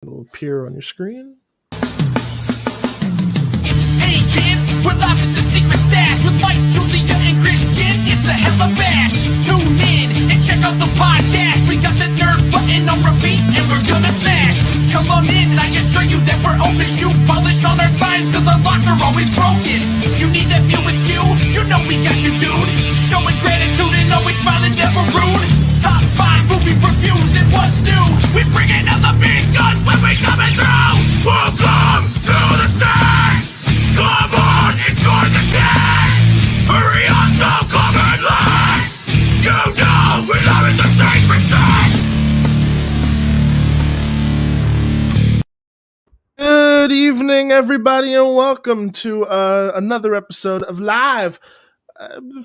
It'll appear on your screen. Hey kids, we're live at the secret stash with Mike, Julia, and Christian. It's a hella bash. Tune in and check out the podcast. We got the nerd button on repeat and we're gonna smash. Come on in and I can show you that we're open shoe polish on our signs cause our locks are always broken. You need that view askew? You know we got you, dude. Showing gratitude and always smiling, never rude. Top 5 movie reviews and what's new. We bring in all the big guns when we coming through. Welcome to the stage. Come on, enjoy the taste. Hurry up, don't come in late. You know we love it, the sacred thing. Good evening, everybody, and welcome to another episode of Live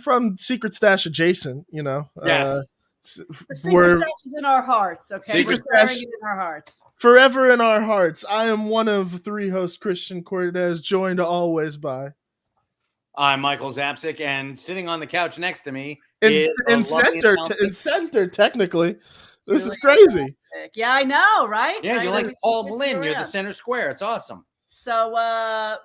from Secret Stash adjacent. You know, Yes. The secret stash is in our hearts, okay? Secret We're carrying stash- it in our hearts. forever in our hearts. I am one of 3 hosts, Christian Cortez, joined always by I'm Michael Zapsik, and sitting on the couch next to me in is the lovely center. announcement- In center, technically, this is Julia. crazy. Yeah, I know, right? Yeah, you're Right? like Paul It's Blinn. You're the around. center square. It's awesome. So,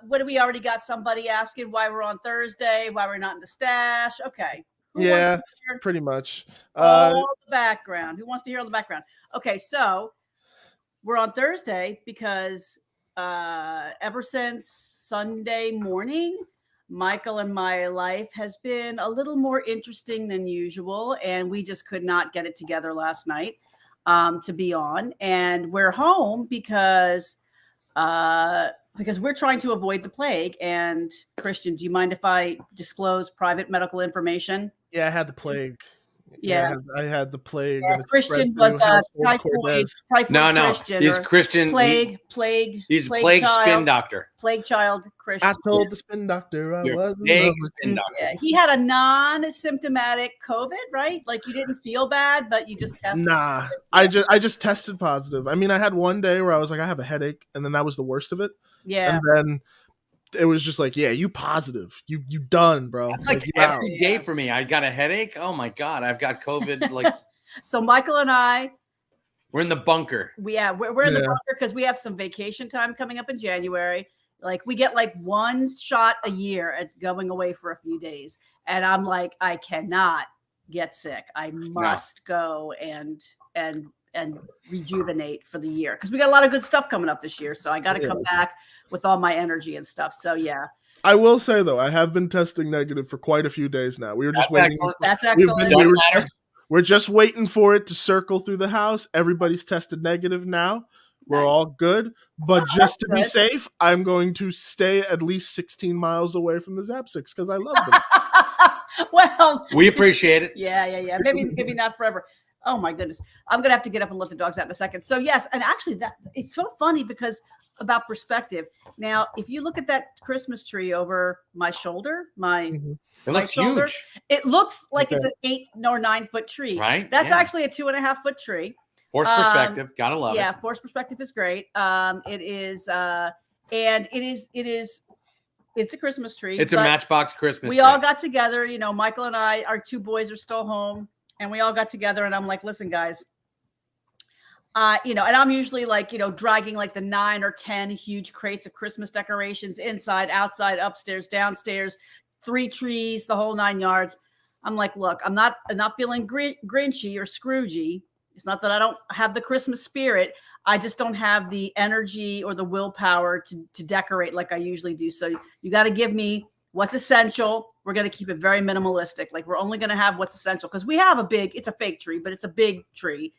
what do we already got? Somebody asking why we're on Thursday, why we're not in the stash. Okay. Who Yeah. wants to hear Pretty much. all the background? Who wants to hear all the background? Okay, so we're on Thursday because ever since Sunday morning, Michael and my life has been a little more interesting than usual, and we just could not get it together last night to be on. And we're home because we're trying to avoid the plague. And Christian, do you mind if I disclose private medical information? Yeah, I had the plague. Yeah. I had the plague. Yeah, and it spread Christian through was household typhoid Cortez. Christian. He's or Christian. plague. He's plague plague child, spin doctor. Plague child Christian. I told the spin doctor I You're was in plague love with spin you. doctor. Yeah, he had a non-symptomatic COVID, right? Like you didn't feel bad, but you just tested. Nah, I just tested positive. I mean, I had one day where I was like, I have a headache, and then that was the worst of it. Yeah. And then it was just like, yeah, you positive, you done, bro. That's like you out. every day for me. I got a headache. Oh my god, I've got COVID. Like So Michael and I, we're in the bunker. we're in the Yeah. bunker because we have some vacation time coming up in January. Like we get like one shot a year at going away for a few days, and I'm like, I cannot get sick. I must go and rejuvenate for the year because we got a lot of good stuff coming up this year. So I got to come back with all my energy and stuff. So yeah, I will say though, I have been testing negative for quite a few days now. We were just That's waiting. excellent. that's We've excellent. been- we were Doesn't matter. We're just waiting for it to circle through the house. Everybody's tested negative now. We're Nice. all good. But Oh, just to that's be good. safe, I'm going to stay at least 16 miles away from the Zapsics because I love them. Well, We appreciate it. yeah. Maybe not forever. Oh my goodness. I'm gonna have to get up and let the dogs out in a second. So yes, and actually that it's so funny because about perspective. Now, if you look at that Christmas tree over my shoulder, It looks shoulder. huge, it looks like it's Okay. an 8 or 9 foot tree. right? That's Yeah. actually a 2.5 foot tree. Forced perspective. Gotta love Yeah, it. forced perspective is great. It is and it's a Christmas tree. It's a but Matchbox Christmas. we tree. all got together, you know, Michael and I, our 2 boys are still home, and we all got together, and I'm like, listen, guys, and I'm usually like, dragging like the 9 or 10 huge crates of Christmas decorations inside, outside, upstairs, downstairs, 3 trees, the whole 9 yards. I'm like, look, I'm not feeling grinchy or Scroogey. It's not that I don't have the Christmas spirit. I just don't have the energy or the willpower to decorate like I usually do. So you got to give me what's essential. We're going to keep it very minimalistic. Like we're only going to have what's essential because we have it's a fake tree, but it's a big tree.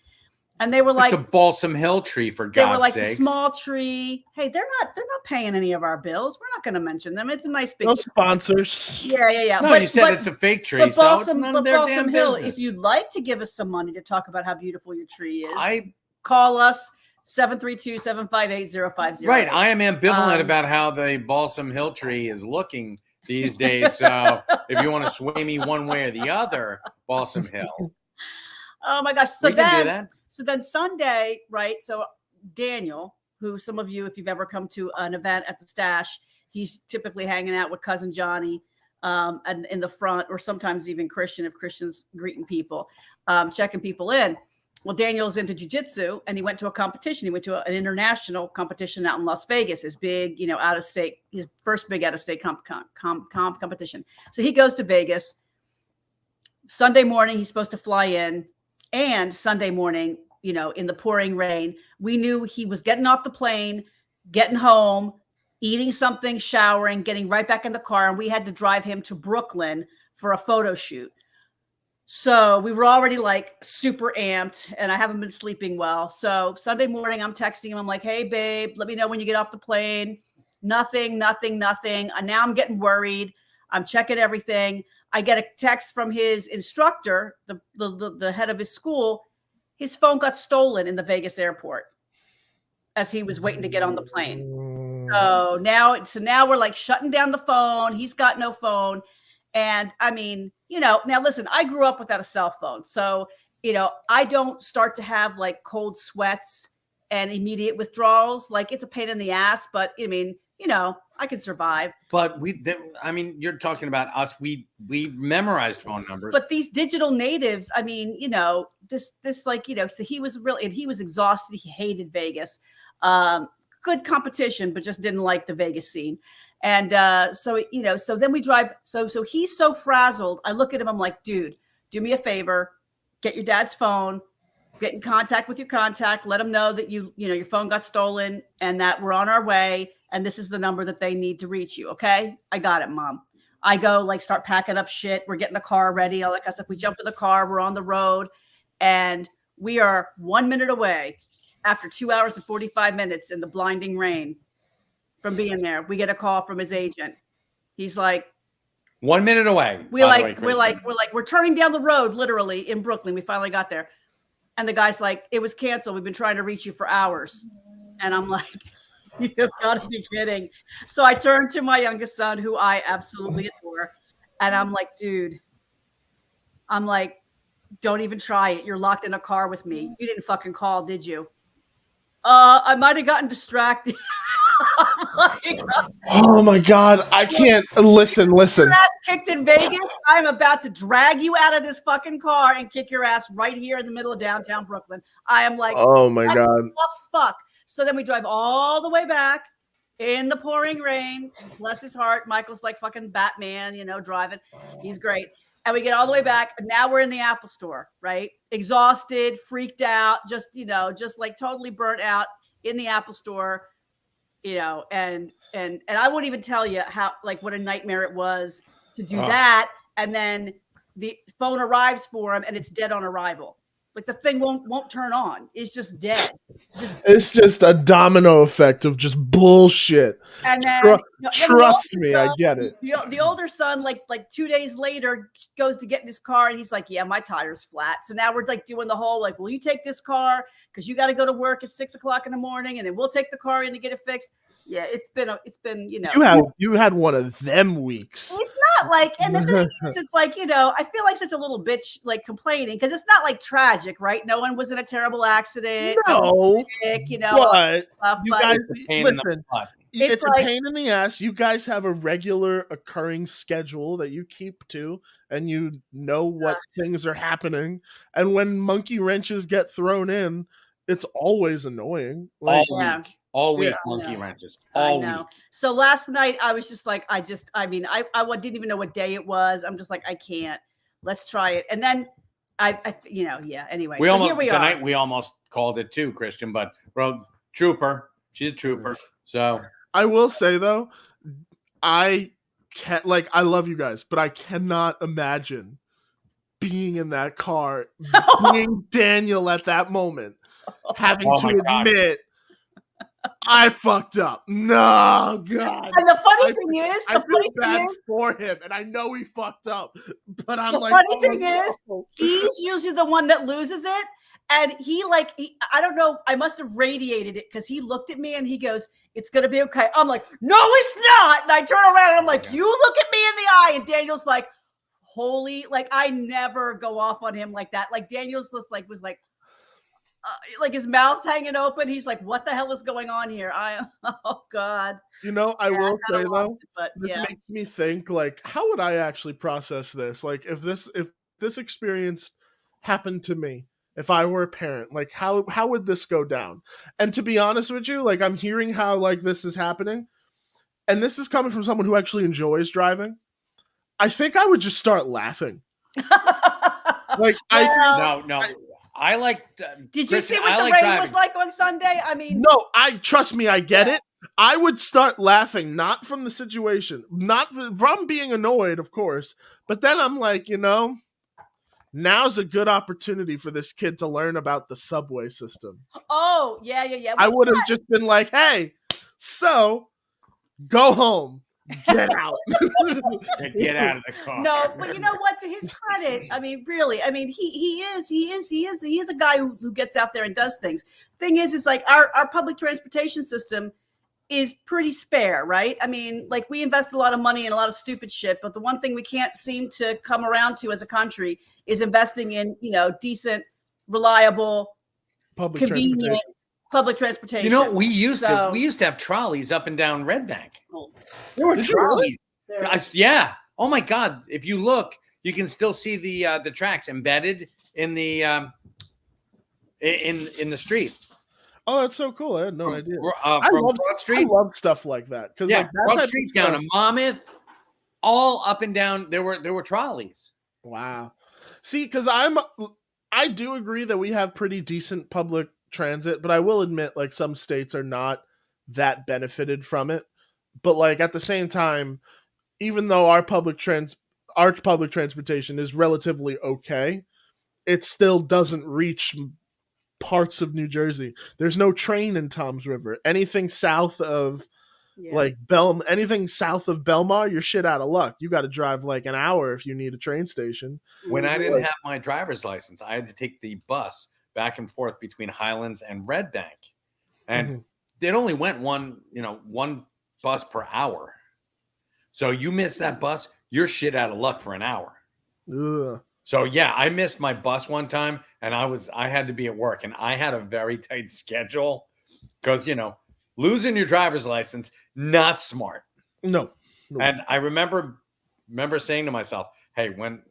And they were like, it's a Balsam Hill tree for they God's were like sakes. the small tree. Hey, they're not paying any of our bills. We're not going to mention them. It's a nice big No tree. sponsors. Yeah. No, you said it's a fake tree, But so Balsam, it's none but of their Balsam damn Hill, business. if you'd like to give us some money to talk about how beautiful your tree is, I call us 732-758-0508. Right. I am ambivalent Um, about how the Balsam Hill tree is looking these days. So if you want to sway me one way or the other, Balsam Hill. Oh my gosh. We can do that. So then Sunday, right? So Daniel, who some of you, if you've ever come to an event at the Stash, he's typically hanging out with cousin Johnny and in the front, or sometimes even Christian if Christian's greeting people, checking people in. Well, Daniel's into jujitsu, and he went to a competition. He went to an international competition out in Las Vegas. His big, out of state, his first big out of state competition. So he goes to Vegas. Sunday morning, he's supposed to fly in, and Sunday morning, in the pouring rain, we knew he was getting off the plane, getting home, eating something, showering, getting right back in the car, and we had to drive him to Brooklyn for a photo shoot. So we were already like super amped, and I haven't been sleeping well. So Sunday morning, I'm texting him. I'm like, hey, babe, let me know when you get off the plane. Nothing. And now I'm getting worried. I'm checking everything. I get a text from his instructor, the head of his school. His phone got stolen in the Vegas airport as he was waiting to get on the plane. So now we're like shutting down the phone. He's got no phone. And I mean, now listen, I grew up without a cell phone. So, I don't start to have like cold sweats and immediate withdrawals. Like it's a pain in the ass, but I mean, I can survive. But you're talking about us. We memorized phone numbers. But these digital natives, I mean, this like, so he was exhausted. He hated Vegas. Good competition, but just didn't like the Vegas scene. And so then we drive. So he's so frazzled. I look at him. I'm like, dude, do me a favor. Get your dad's phone. Get in contact with your contact. Let them know that your phone got stolen and that we're on our way. And this is the number that they need to reach you. Okay, I got it, Mom. I go like start packing up shit. We're getting the car ready. All that kind of stuff. We jump in the car. We're on the road, and we are 1 minute away. After 2 hours and 45 minutes in the blinding rain. From being there, we get a call from his agent. He's like, 1 minute away. We're turning down the road, literally in Brooklyn. We finally got there, and the guy's like, it was canceled. We've been trying to reach you for hours, and I'm like, you've got to be kidding. So I turned to my youngest son, who I absolutely adore, and I'm like, dude, don't even try it. You're locked in a car with me. You didn't fucking call, did you? I might have gotten distracted. Oh my God. I can't listen. Kicked in Vegas. I'm about to drag you out of this fucking car and kick your ass right here in the middle of downtown Brooklyn. I am like, oh my God. What the fuck? So then we drive all the way back in the pouring rain. Bless his heart. Michael's like fucking Batman, driving. He's great. And we get all the way back. And now we're in the Apple store, right? Exhausted, freaked out, just like totally burnt out in the Apple store, and I won't even tell you how, like, what a nightmare it was to do that. And then the phone arrives for him and it's dead on arrival. Like the thing won't turn on. It's just dead. It's just a domino effect of just bullshit. And then trust me, I get it. The older son, like 2 days later, goes to get in his car and he's like, "Yeah, my tire's flat." So now we're like doing the whole like, "Will you take this car? Because you got to go to work at 6 o'clock in the morning, and then we'll take the car in to get it fixed." Yeah, it's been You had one of them weeks. It's not like, and the thing is, it's like, I feel like such a little bitch, like complaining, because it's not like tragic, right? No one was in a terrible accident. No, sick, but you guys, listen, it's a pain in the ass. You guys have a regular occurring schedule that you keep to, and you know what things are happening. And when monkey wrenches get thrown in, it's always annoying. Like, all week, monkey wrenches. All week. So last night I was just like, I didn't even know what day it was. I'm just like, I can't. Let's try it. And then anyway. Tonight we almost called it too, Christian, but trooper. She's a trooper. So I will say though, I love you guys, but I cannot imagine being in that car, being Daniel at that moment, having to admit, I fucked up. No, God. And the funny thing is, I feel bad for him, and I know he fucked up. But I'm like, funny thing is, he's usually the one that loses it. And he I don't know, I must have radiated it because he looked at me and he goes, "It's going to be okay." I'm like, "No, it's not." And I turn around and I'm like, "You look at me in the eye." And Daniel's like, holy, like, I never go off on him like that. Like, Daniel's just was like his mouth's hanging open. He's like, "What the hell is going on here?" Oh God. I will say though, this makes me think, like, how would I actually process this? Like, if this experience happened to me, if I were a parent? Like how would this go down? And to be honest with you, like I'm hearing how like this is happening, and this is coming from someone who actually enjoys driving. I think I would just start laughing. Like I think Well, No, I like. did you Christian, see what I the like rain driving. was like on Sunday? I mean, no, I trust me, I get Yeah. it. I would start laughing, not from the situation, not from being annoyed, of course, but then I'm like, now's a good opportunity for this kid to learn about the subway system. oh yeah. I Well, would have just been like, hey, so go home, get out. Get out of the car. no, but you know what? To his credit, I mean, really, I mean, he is a guy who gets out there and does things. Thing is like our public transportation system is pretty spare, right? I mean, like we invest a lot of money in a lot of stupid shit, but the one thing we can't seem to come around to as a country is investing in, decent, reliable, Public convenient transportation. public transportation. You know, we used So- to have trolleys up and down Red Bank. There were Did you trolleys. really? Yeah. Oh my God! If you look, you can still see the tracks embedded in the in the street. Oh, that's so cool. I had no idea. From Broad I Street. love stuff like that because Yeah, like that Broad type of Street down stuff- to Monmouth, all up and down. There were trolleys. Wow. See, because I do agree that we have pretty decent public transit, but I will admit, like some states are not that benefited from it. But like at the same time, even though our public transportation is relatively okay, it still doesn't reach parts of New Jersey. There's no train in Tom's River. Anything south of Yeah. anything south of Belmar, you're shit out of luck. You got to drive like an hour if you need a train station. When I didn't have my driver's license, I had to take the bus back and forth between Highlands and Red Bank, and Mhm. it only went one bus per hour. So you miss that bus, you're shit out of luck for an hour. Ugh. So yeah, I missed my bus one time, and I had to be at work, and I had a very tight schedule because losing your driver's license, not smart. No. And I remember saying to myself, hey, when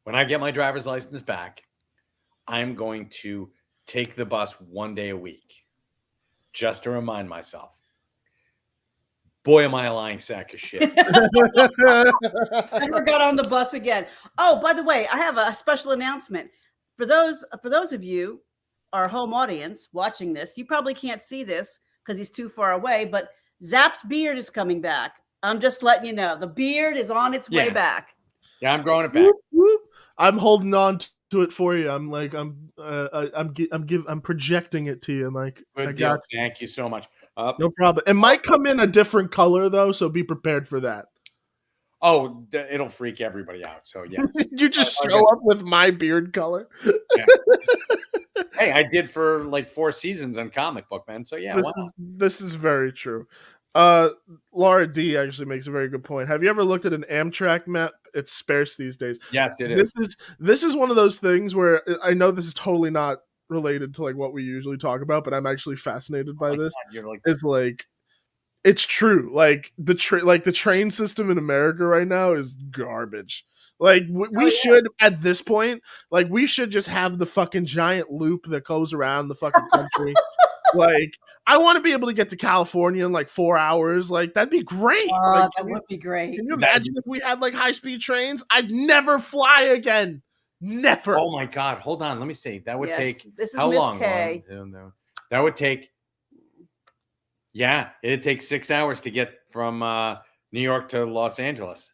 I get my driver's license back, I'm going to take the bus one day a week just to remind myself. Boy, am I a lying sack of shit. Never got on the bus again. Oh, by the way, I have a special announcement for those of you, our home audience watching this. You probably can't see this because he's too far away, but Zap's beard is coming back. I'm just letting you know the beard is on its way Yeah. back. Yeah, I'm growing it back. Whoop, whoop. I'm holding on to it for you. I'm projecting it to you, Mike. I Good deal. got Thank you so much. no problem. It might come in a different color though, so be prepared for that. It'll freak everybody out. So yeah. You just Okay. show up with my beard color. Hey, I did for like 4 seasons on Comic Book Man. So yeah, why not? This is very true. Laura D actually makes a very good point. Have you ever looked at an Amtrak map? It's sparse these days. Yes, it is. This is one of those things where I know this is totally not related to like what we usually talk about, but I'm actually fascinated by this. You're like, Is like it's true. Like the train system in America right now is garbage. Like we should at this point, like we should just have the fucking giant loop that goes around the fucking country. Like I want to be able to get to California in like 4 hours. Like that'd be great. Like, That would be great. can you imagine if we had like high speed trains? I'd never fly again. Never. oh my God, hold on. Let me see. That would Yes, take this is how Miss long? K. 1, 2, no. That would take. Yeah, it'd take 6 hours to get from New York to Los Angeles.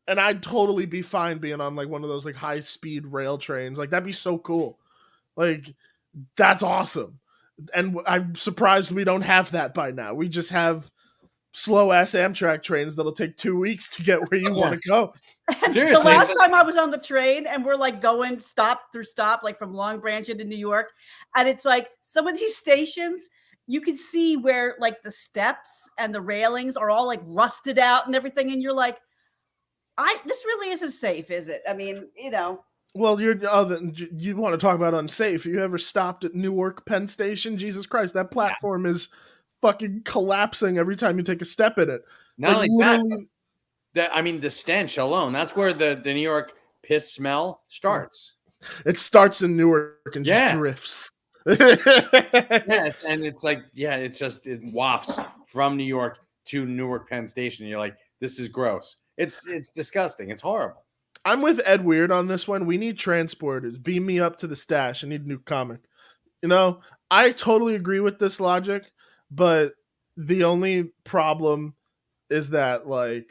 And I'd totally be fine being on like one of those like high speed rail trains. Like that'd be so cool. Like that's awesome. And I'm surprised we don't have that by now. We just have slow ass Amtrak trains that'll take 2 weeks to get where you want to go. Seriously, The last it's- time I was on the train and we're like going stop through stop, like from Long Branch into New York. And it's like some of these stations, you can see where like the steps and the railings are all like rusted out and everything. And you're like, this really isn't safe, is it? I mean, Well, you want to talk about unsafe. You ever stopped at Newark Penn Station? Jesus Christ, that platform is fucking collapsing every time you take a step in it. not Like, only that, literally- I mean, the stench alone. That's where the New York piss smell starts. It starts in Newark and just Yeah. drifts. Yeah, it's like, it wafts from New York to Newark Penn Station. You're like, this is gross. It's disgusting. It's horrible. I'm with Ed Weird on this one. We need transporters. Beam me up to the stash. I need a new comic. You know, I totally agree with this logic, but the only problem is that, like,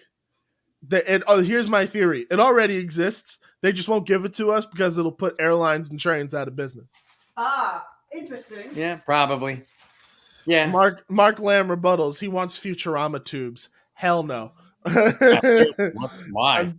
here's my theory. It already exists. They just won't give it to us because it'll put airlines and trains out of business. Interesting. Yeah, probably. Yeah. Mark Lamb rebuttals. He wants Futurama tubes. Hell no. Why?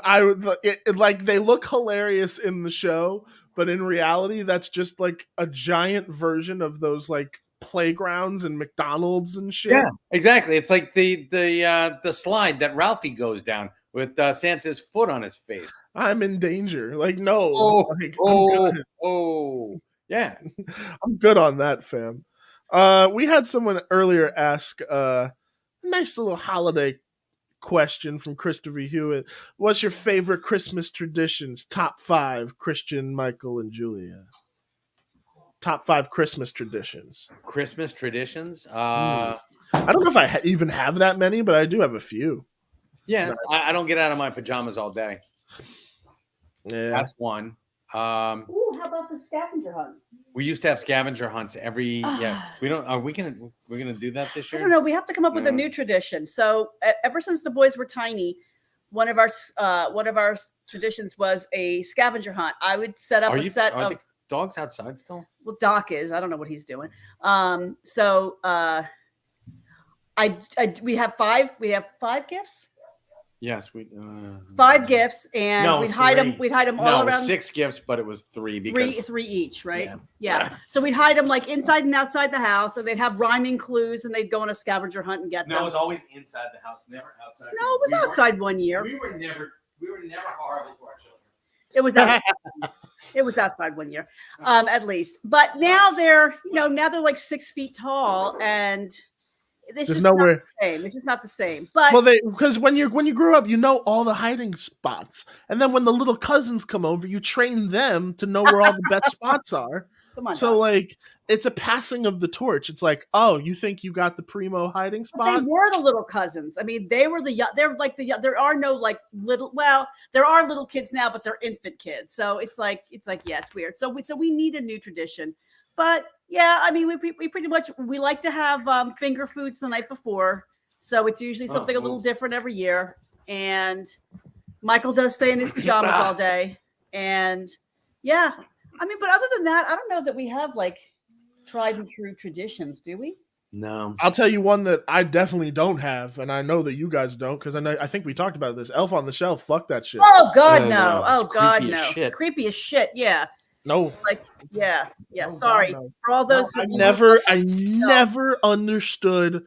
I would like, they look hilarious in the show, but in reality, that's just like a giant version of those like playgrounds and McDonald's and shit. Yeah, exactly. It's like the slide that Ralphie goes down with Santa's foot on his face. I'm in danger. Like, no. Like, Yeah. I'm good on that, fam. We had someone earlier ask a nice little holiday question from Christopher Hewitt. What's your favorite Christmas traditions? Top 5, Christian, Michael, and Julia. Top 5 Christmas traditions. Christmas traditions? I don't know if I even have that many, but I do have a few. Yeah, I don't get out of my pajamas all day. Yeah. That's one. Ooh, how about the scavenger hunt? We used to have scavenger hunts every. We don't. We're gonna do that this I year? don't know. We have to come up with a new tradition. So ever since the boys were tiny, one of our traditions was a scavenger hunt. I would set up Are of the dogs outside still? well, Doc is. I don't know what he's doing. We have 5. We have 5 gifts. Yes, we 5 gifts, and No, we'd hide them. 3. We'd hide them all No, around. 6 gifts, but it was 3 because Three each, right? Yeah. Yeah. So we'd hide them like inside and outside the house, and they'd have rhyming clues, and they'd go on a scavenger hunt and get No, them. it was always inside the house, never outside. No, it was outside one year. We were never horrible to our children. It was it was outside one year, at least. But now they're like 6 feet tall, and it's just not the same. It's just not the same. But because when you grew up, you know all the hiding spots, and then when the little cousins come over, you train them to know where all the best spots are. come on, So Doc. like, it's a passing of the torch. It's like, oh, you think you got the primo hiding But spot? they were the little cousins. I mean, they were they're like there are no like little, well, there are little kids now, but they're infant kids. So it's like, yeah, it's weird. So we need a new tradition. But yeah, I mean, we pretty much, we like to have finger foods the night before. So it's usually something a little different every year. And Michael does stay in his pajamas all day. And yeah, I mean, but other than that, I don't know that we have like tried and true traditions, do we? No. I'll tell you one that I definitely don't have, and I know that you guys don't, because I think we talked about this. Elf on the Shelf, fuck that shit. Oh God, No, no. no, Oh it's God, creepy as no. shit. Creepy as shit. Yeah. No, It's like, yeah. Oh, Sorry God, no. for all those. I who never understood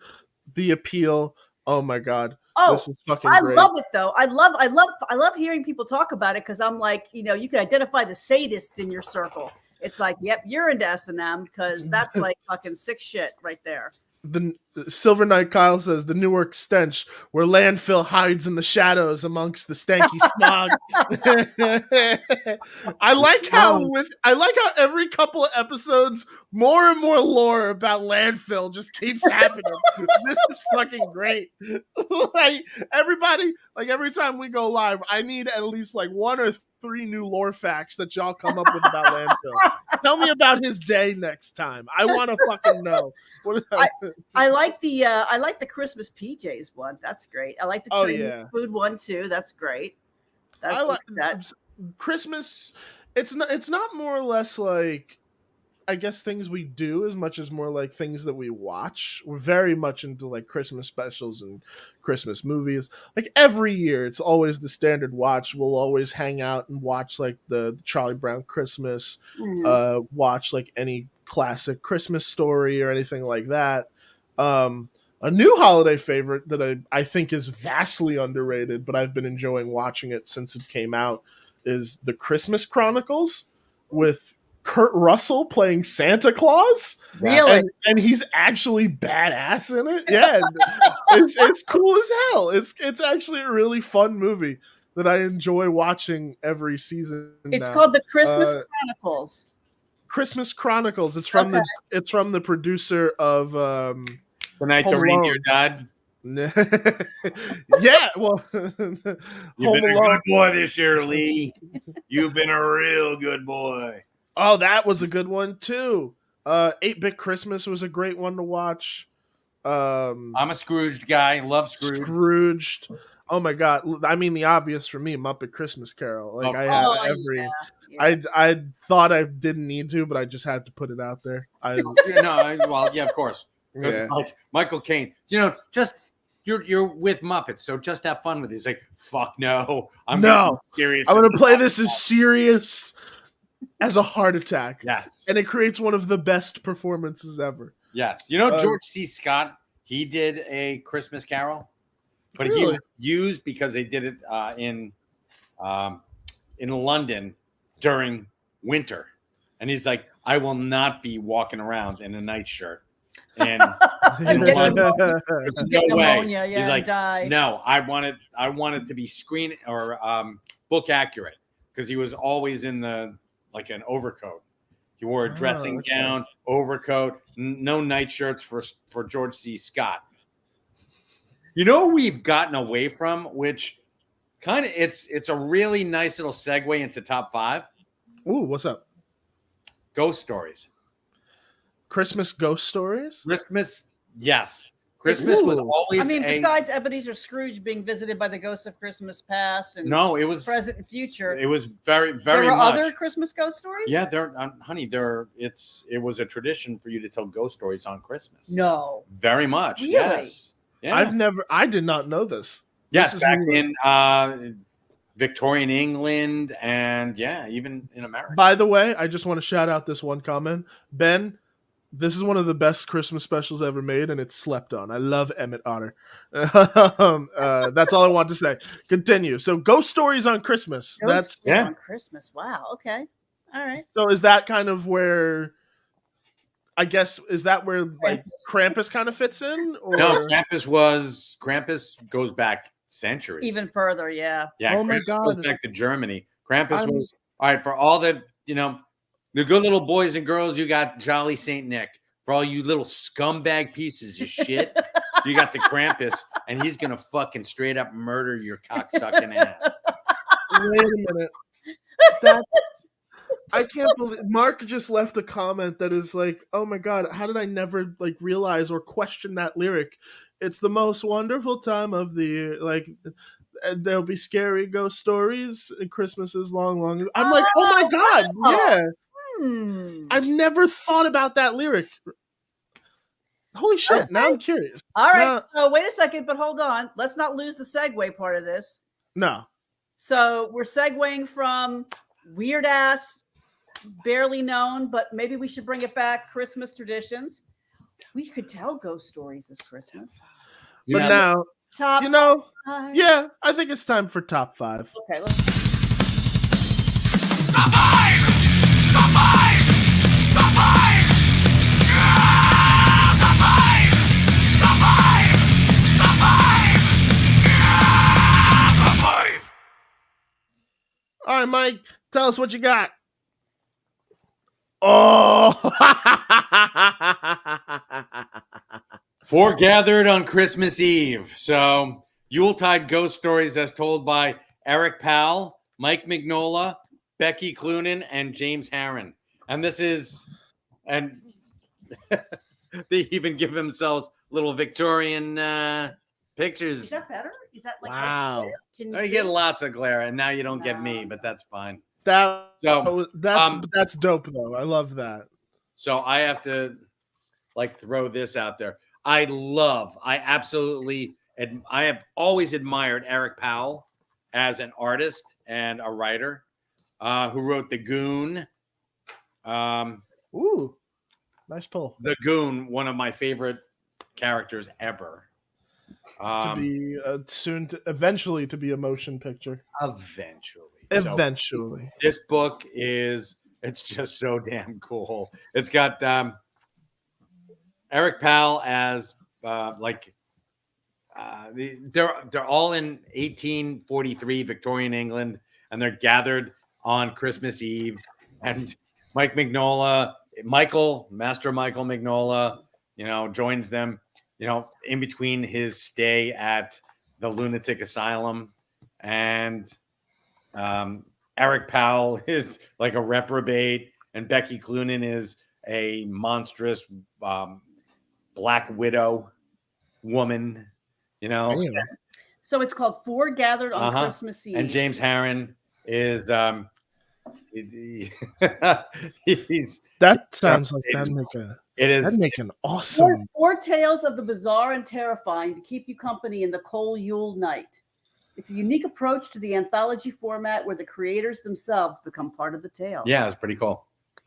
the appeal. Oh my God. Oh, This is fucking I great. love it though. I love hearing people talk about it because I'm like, you can identify the sadists in your circle. It's like, yep, you're into S&M because that's like fucking sick shit right there. The Silver Knight Kyle says the Newark stench, where landfill hides in the shadows amongst the stanky smog. I like how every couple of episodes, more and more lore about landfill just keeps happening. This is fucking great. Like everybody, like every time we go live, I need at least like 1 or 3 new lore facts that y'all come up with about landfill. Tell me about his day next time. I want to fucking know. I like the Christmas PJs one. That's great. I like the Chinese food one too. That's great. I like that. Christmas. It's not more or less like, I guess, things we do as much as more like things that we watch. We're very much into like Christmas specials and Christmas movies. Like every year, it's always the standard watch. We'll always hang out and watch like the Charlie Brown Christmas, watch like any classic Christmas story or anything like that. A new holiday favorite that I think is vastly underrated, but I've been enjoying watching it since it came out, is The Christmas Chronicles with Kurt Russell playing Santa Claus. Really? And he's actually badass in it. Yeah. It's cool as hell. It's actually a really fun movie. that I enjoy watching every season. It's now. called the Christmas Uh, Chronicles. Christmas Chronicles. It's from the producer of The night Home the reindeer Alone. died. Yeah, well, You've Home been a Alone. good boy this year, Lee. You've been a real good boy. Oh, that was a good one too. 8-Bit Christmas was a great one to watch. I'm a Scrooged guy. Love Scrooge. Scrooged. Oh my god! I mean, the obvious for me, Muppet Christmas Carol. Like I had every. Yeah. I thought I didn't need to, but I just had to put it out there. Well, yeah, of course. Because Yeah. it's like Michael Caine. Just you're with Muppets, so just have fun with it. He's like, fuck no. I'm No. serious. I'm gonna play this as serious as a heart attack. Yes. And it creates one of the best performances ever. Yes. George C. Scott, he did a Christmas Carol, but he Really? was used because they did it in London during winter. And he's like, I will not be walking around in a nightshirt. And And get no pneumonia, way. yeah, He's like, die. no, I wanted to be screen or book accurate because he was always in an overcoat. He wore a dressing gown, overcoat, no nightshirts for George C. Scott. We've gotten away from, which kind of it's a really nice little segue into top 5. Ooh, what's up? Ghost stories. Christmas ghost stories? Christmas, yes. Christmas was Ooh. always. I mean, besides Ebenezer Scrooge being visited by the ghosts of Christmas past and it was present and future, It was very, there very were much. other Christmas ghost stories. Yeah, honey, it was a tradition for you to tell ghost stories on Christmas. No. Very much. Really? Yes. Yeah. I did not know this. Yes, This is back new. in Victorian England and even in America. By the way, I just want to shout out this one comment. Ben, this is one of the best Christmas specials ever made, and it's slept on. I love Emmett Otter. That's all I want to say. Continue. So, ghost stories on Christmas. Ghost Yeah. on Christmas. Wow. Okay. All right. So is that kind of where? I guess is that where like Krampus kind of fits in? Or? No, Krampus goes back centuries. Even further, yeah. Yeah, Oh my Krampus goes God. back to Germany. Krampus I'm- was all right for all the the good little boys and girls. You got Jolly Saint Nick. For all you little scumbag pieces of shit, you got the Krampus, and he's gonna fucking straight up murder your cocksucking ass. Wait a minute. That's, I can't believe Mark just left a comment that is like, "Oh my god, how did I never like realize or question that lyric? It's the most wonderful time of the year. Like, and there'll be scary ghost stories, and Christmas is long, long." I'm like, "Oh my god, yeah." I've never thought about that lyric. Holy shit! Okay. Now I'm curious. All right. Now- So wait a second, but hold on. Let's not lose the segue part of this. No, So we're segueing from weird ass, barely known, but maybe we should bring it back. Christmas traditions. We could tell ghost stories this Christmas. but Yeah. now Top. Five. yeah, I think it's time for top 5. Okay. Let's. All right, Mike, tell us what you got. Oh, Foregathered on Christmas Eve. So, Yuletide ghost stories as told by Eric Powell, Mike Mignola, Becky Cloonan, and James Harron. And and they even give themselves little Victorian pictures. Is that better? Is that like Wow. Can You see get it? lots of glare, and now you don't get me, but that's fine. that's So, that's dope though. I love that. So I have to throw this out there. I have always admired Eric Powell as an artist and a writer who wrote The Goon. Ooh, nice pull. The Goon, one of my favorite characters ever. To be eventually to be a motion picture. Eventually. So Eventually. this book it's just so damn cool. It's got Eric Powell as they're all in 1843 Victorian England, and they're gathered on Christmas Eve. And Master Michael Mignola, joins them, in between his stay at the lunatic asylum, and Eric Powell is like a reprobate, and Becky Cloonan is a monstrous Black Widow woman, Damn. So it's called Four Gathered on Christmas Eve. And James Harren is he's That sounds like that'd make an awesome. Four tales of the bizarre and terrifying to keep you company in the cold Yule night. It's a unique approach to the anthology format where the creators themselves become part of the tale. Yeah, it's pretty cool.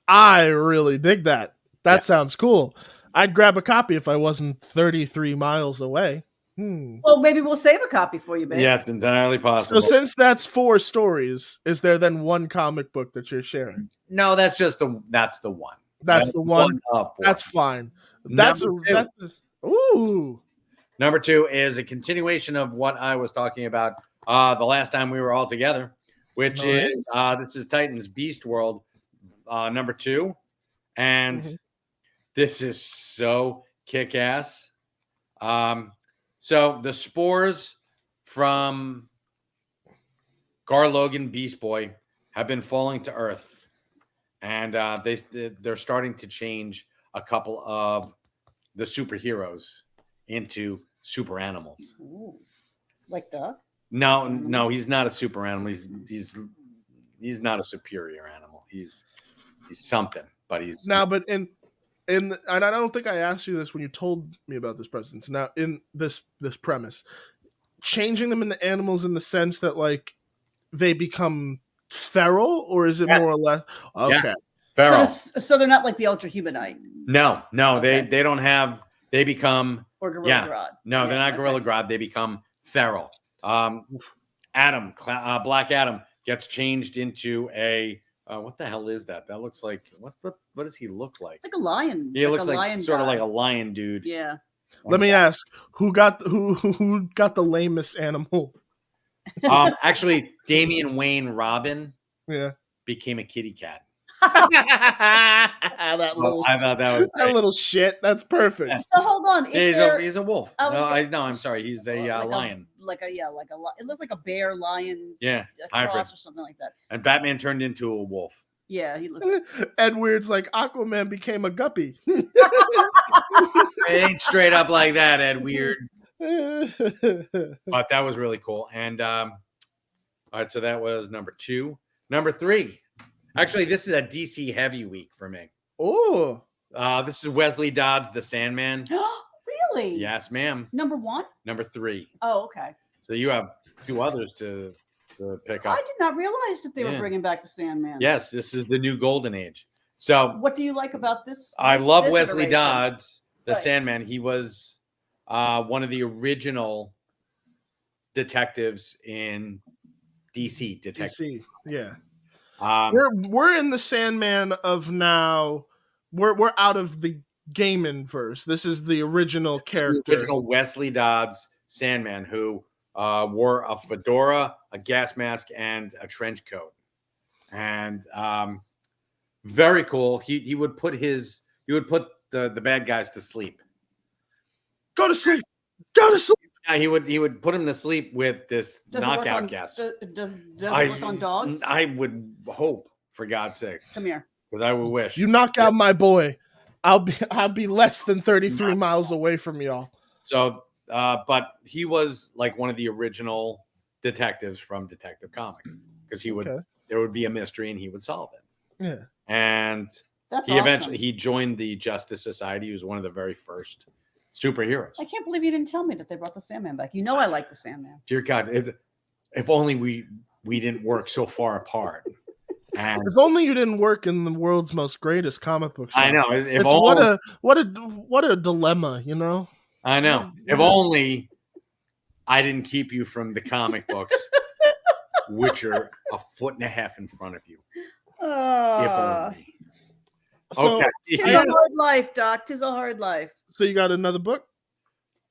I really dig that. That sounds cool. I'd grab a copy if I wasn't 33 miles away. Well, maybe we'll save a copy for you, babe. Yeah, it's entirely possible. So since that's 4 stories, is there then one comic book that you're sharing? No, that's the one. That's the one. Of 4. That's fine. Ooh. Number 2 is a continuation of what I was talking about the last time we were all together, which is this is Titans Beast World number 2, and this is so kick-ass. So the spores from Gar Logan Beast Boy have been falling to Earth, and they're starting to change a couple of the superheroes into super animals. Ooh. Like Doug? No, he's not a super animal. He's not a superior animal. He's something, but he's but and I don't think I asked you this when you told me about this presence. Now, in this premise, changing them into animals in the sense that like they become feral, or is it more or less okay? Yes. Feral. So they're not like the Ultra Humanite. No, Okay. they don't have. They become Or Gorilla Grodd. No, they're not Gorilla Grodd. They become feral. Black Adam gets changed into a. What the hell is that? That looks like what does he look like? Like a lion. He looks like lion sort of guy. like a lion dude. Yeah. Let me ask, who got the lamest animal? Actually, Damian Wayne Robin became a kitty cat. That little, I thought that was that little shit. That's perfect. So hold on. he's a wolf. I'm sorry. He's a lion. It looks like a bear lion. Yeah, a hybrid. cross or something like that. And Batman turned into a wolf. Yeah, he looks. Edward's like Aquaman became a guppy. It ain't straight up like that, Ed Weird. But that was really cool. And all right, so that was number 2. Number 3. Actually, this is a DC heavy week for me. Oh. This is Wesley Dodds, the Sandman. Really? Yes, ma'am. Number 1? Number 3. Oh, okay. So you have 2 others to pick up. I did not realize that they were bringing back the Sandman. Yes, this is the new golden age. So what do you like about this? I love this Wesley iteration? Dodds, the Right. Sandman. He was one of the original detectives in DC. DC, yeah. We're We're in the Sandman of now. We're out of the Gaiman verse. This is the original character. The original Wesley Dodds Sandman, who wore a fedora, a gas mask, and a trench coat, and very cool. He would put the bad guys to sleep. Go to sleep. Go to sleep. Yeah, he would put him to sleep with this Does it knockout work on, gas. Does it work on dogs? I would hope, for God's sakes, Come here. because I would wish. You knock out my boy, I'll be less than 33 miles away from y'all. So, but he was like one of the original detectives from Detective Comics, because there would be a mystery and he would solve it. Yeah. And That's he awesome. eventually joined the Justice Society. He was one of the very first superheroes. I can't believe you didn't tell me that they brought the Sandman back. You know I like the Sandman. Dear God, if only we didn't work so far apart. And If only you didn't work in the world's most greatest comic book shop. I know. What a dilemma, you know? I know. If only I didn't keep you from the comic books, which are a foot and a half in front of you. If only. So, Okay. Tis a hard life, Doc. Tis a hard life. So you got another book?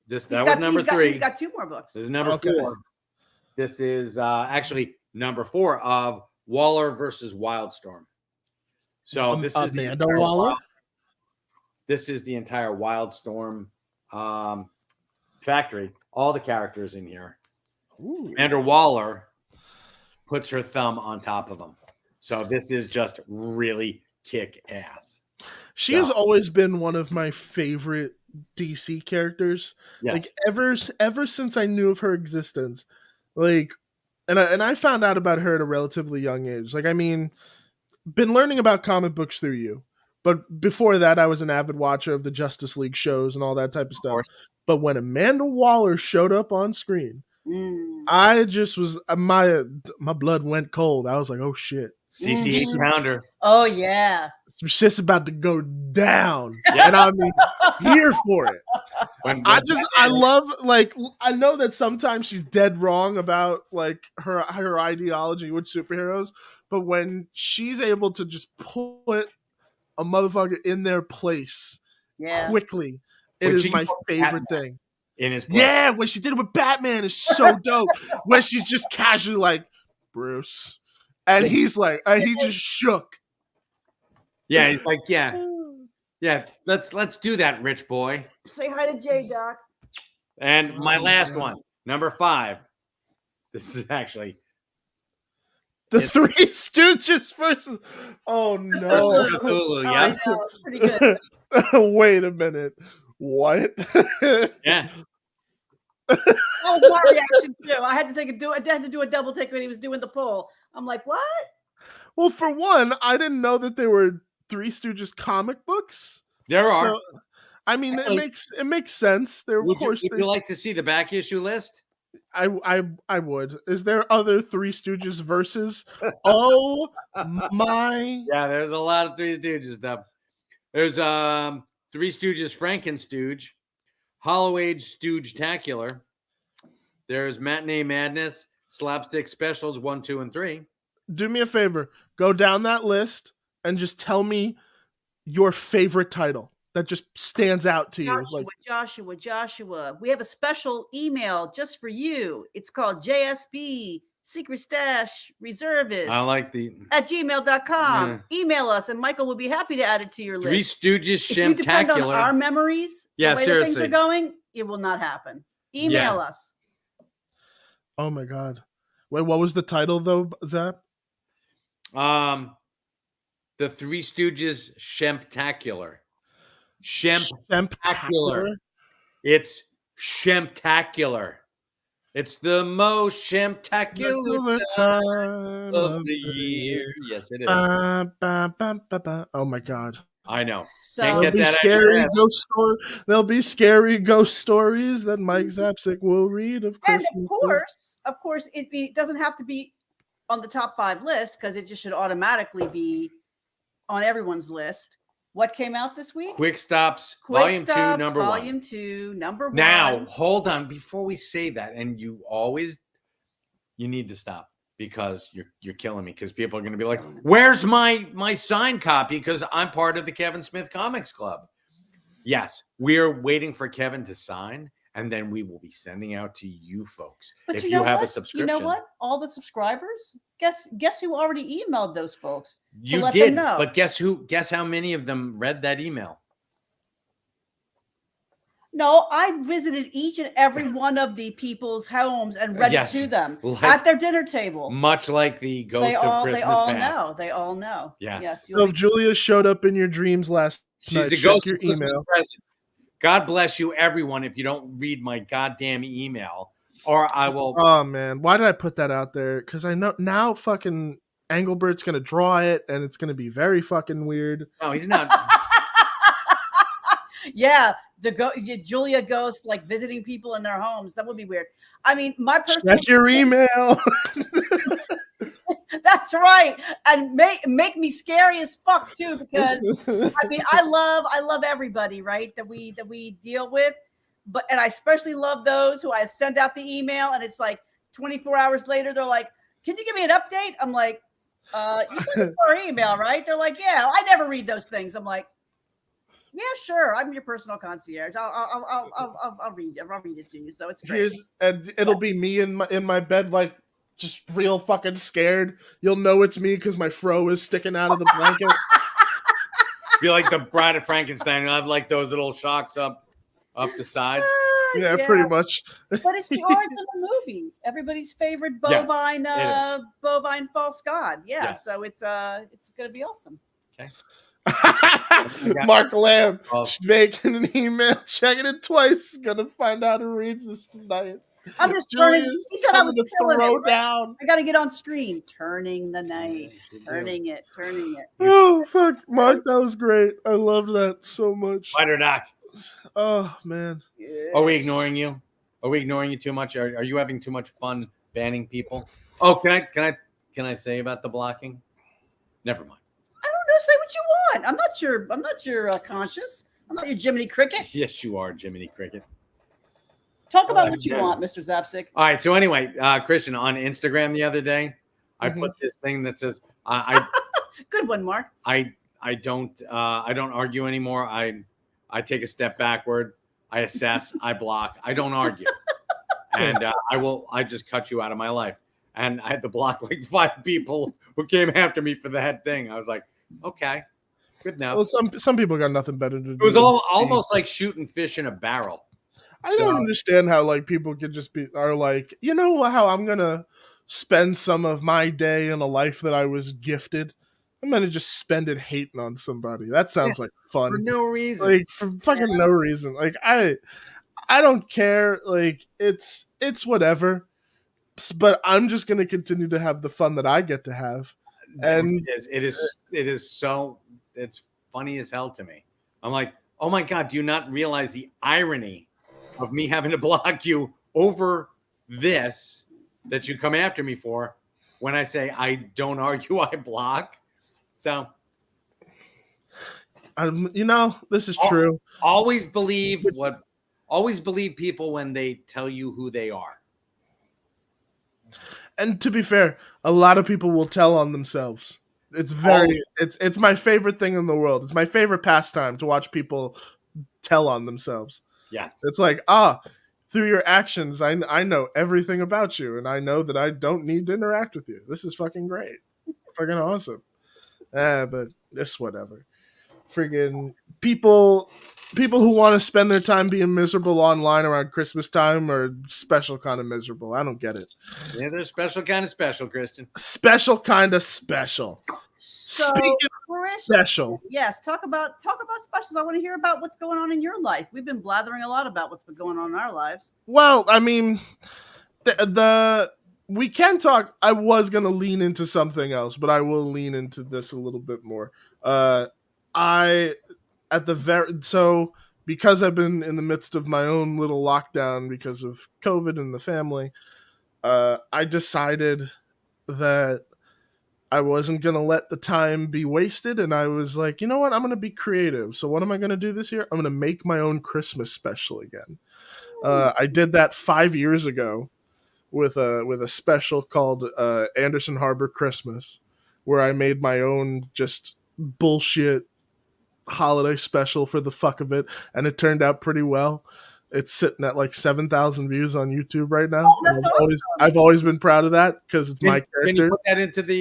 That was number 3. He's got 2 more books. This is number Okay. 4. This is actually number 4 of Waller versus Wildstorm. So this is the Amanda entire Waller. This is the entire Wildstorm factory. All the characters in here. Ooh. Amanda Waller puts her thumb on top of them. So this is just really kick ass. She has always been one of my favorite DC characters. Yes. Like ever since I knew of her existence. Like, and I found out about her at a relatively young age. Like, I mean, been learning about comic books through you. But before that, I was an avid watcher of the Justice League shows and all that type of stuff. course. But when Amanda Waller showed up on screen, I just was my blood went cold. I was like, oh shit. CC8 Pounder. Oh yeah. Some shit's about to go down. And I'm here for it. I love, like, I know that sometimes she's dead wrong about like her ideology with superheroes, but when she's able to just put a motherfucker in their place quickly, it is my favorite thing. In his place. Yeah, what she did with Batman is so dope. When she's just casually like, Bruce. And he's like, and he just shook. Yeah, he's like, yeah, let's do that, rich boy. Say hi to J Doc. And my last one, number 5. This is actually The Three Stooges versus. Oh no! Cthulhu. I Yeah, know, it's pretty good. Wait a minute. What? yeah. That was my reaction too. I had to do a double take when he was doing the poll. I'm like, what? Well, for one, I didn't know that there were Three Stooges comic books. There are. So, I mean, it makes sense. There, of Would course, you like to see the back issue list? I would. Is there other Three Stooges verses? Oh my! Yeah, there's a lot of Three Stooges stuff. There's Three Stooges Frankenstooge, Hollow Age Stooge-tacular. There's Matinee Madness, Slapstick Specials 1, 2, and 3. Do me a favor. Go down that list and just tell me your favorite title that just stands out to you. Joshua. We have a special email just for you. It's called JSB Secret Stash Reservist I like the at gmail.com. Email us and Michael will be happy to add it to your Three list. Stooges If you depend on Shemtacular. our memories, Yeah, the way that things are going, it will not happen. Email us. Oh my god! Wait, what was the title though, Zap? The Three Stooges Shemtacular. Shemptacular. It's Shemtacular. It's the most Shemtacular time of the year. Yes, it is. Oh my god! I know. So Can't There'll get be that scary idea. ghost story. There'll be scary ghost stories that Mike Zapsik will read of and Christmas. of course, it doesn't have to be on the top 5 list because it just should automatically be on everyone's list. What came out this week? Quick Stops, Quick Volume 2, Stops, number 1. Volume 2, number 1. Now, hold on. Before we say that, and you need to stop because you're killing me because people are going to be like, where's my signed copy? Because I'm part of the Kevin Smith Comics Club. Yes, we're waiting for Kevin to sign, and then we will be sending out to you folks. But if you you know have what? a subscription. You know what? All the subscribers, guess who already emailed those folks? You let did, them know. but guess who? Guess how many of them read that email? No, I visited each and every one of the people's homes and read Yes, it to them like- at their dinner table. Much like the Ghost of Christmas they all Past. know. They all know. Yes. So if Julia showed up in your dreams last She's night, the check ghost your of Christmas email. present. God bless you, everyone, if you don't read my goddamn email, or I will. Oh man, why did I put that out there? Because I know now fucking Engelbert's gonna draw it, and it's gonna be very fucking weird. No, he's not. Yeah, Julia Ghost like visiting people in their homes. That would be weird. I mean, my personal Check your email. That's right, and make me scary as fuck too. Because I mean, I love everybody, right? That we deal with, and I especially love those who I send out the email, and it's like 24 hours later, they're like, "Can you give me an update?" I'm like, "You sent us our email, right?" They're like, "Yeah." I never read those things. I'm like, Yeah, sure. I'm your personal concierge. I'll read it. I'll read it to you. So it's great. And it'll be me in my bed, like just real fucking scared. You'll know it's me because my fro is sticking out of the blanket. Be like the Bride of Frankenstein. You'll have like those little shocks up the sides. Yeah, pretty much. But it's George in the movie. Everybody's favorite Yes, bovine, it is. bovine false god. Yeah, Yes. so it's gonna be awesome. Mark Lamb Oh. making an email, checking it twice. Gonna find out who reads this tonight. I'm just turning. Julius He thought I coming was to killing throw it. down. I got to get on screen. Turning the night. Turning it. Oh fuck, Mark, that was great. I loved that so much. Spider Doc. Oh man. Are we ignoring you? Are we ignoring you too much? Are you having too much fun banning people? Oh, can I say about the blocking? Never mind. I don't know. Say what you want. I'm not your conscience. I'm not your Jiminy Cricket. Yes, you are, Jiminy Cricket. Talk about what you yeah. want, Mr. Zapsik. All right. So anyway, Christian, on Instagram the other day, I put this thing that says Good one, Mark. I don't argue anymore. I take a step backward. I assess. I block. I don't argue, and I just cut you out of my life. And I had to block like 5 people who came after me for that thing. I was like, okay, good enough. Well, some people got nothing better to do. It was almost like shooting fish in a barrel. I don't understand how like people could just are like, you know how I'm gonna spend some of my day in a life that I was gifted. I'm gonna just spend it hating on somebody. That sounds like fun. For no reason. Like for fucking no reason. Like I don't care. Like it's whatever. But I'm just gonna continue to have the fun that I get to have. And it is so it's funny as hell to me. I'm like, oh my God, do you not realize the irony of me having to block you over this that you come after me for when I say I don't argue, I block? So this is true. Always believe people when they tell you who they are. And to be fair, a lot of people will tell on themselves. It's it's my favorite thing in the world. It's my favorite pastime to watch people tell on themselves. Yes. It's like, through your actions, I know everything about you, and I know that I don't need to interact with you. This is fucking great. Fucking awesome. But it's whatever. Friggin' people who want to spend their time being miserable online around Christmas time are special kind of miserable. I don't get it. Yeah, they're special kind of special, Christian. Special kind of special. So, Speaking Christian, special. Yes, talk about specials. I want to hear about what's going on in your life. We've been blathering a lot about what's been going on in our lives. Well, I mean, we can talk. I was gonna lean into something else, but I will lean into this a little bit more. Because I've been in the midst of my own little lockdown because of COVID and the family, I decided that I wasn't going to let the time be wasted. And I was like, you know what? I'm going to be creative. So what am I going to do this year? I'm going to make my own Christmas special again. I did that 5 years ago with a special called Anderson Harbor Christmas, where I made my own just bullshit holiday special for the fuck of it, and it turned out pretty well. It's sitting at like 7,000 views on YouTube right now. Oh, that's awesome. I've always been proud of that because it's my character. Can you put that into the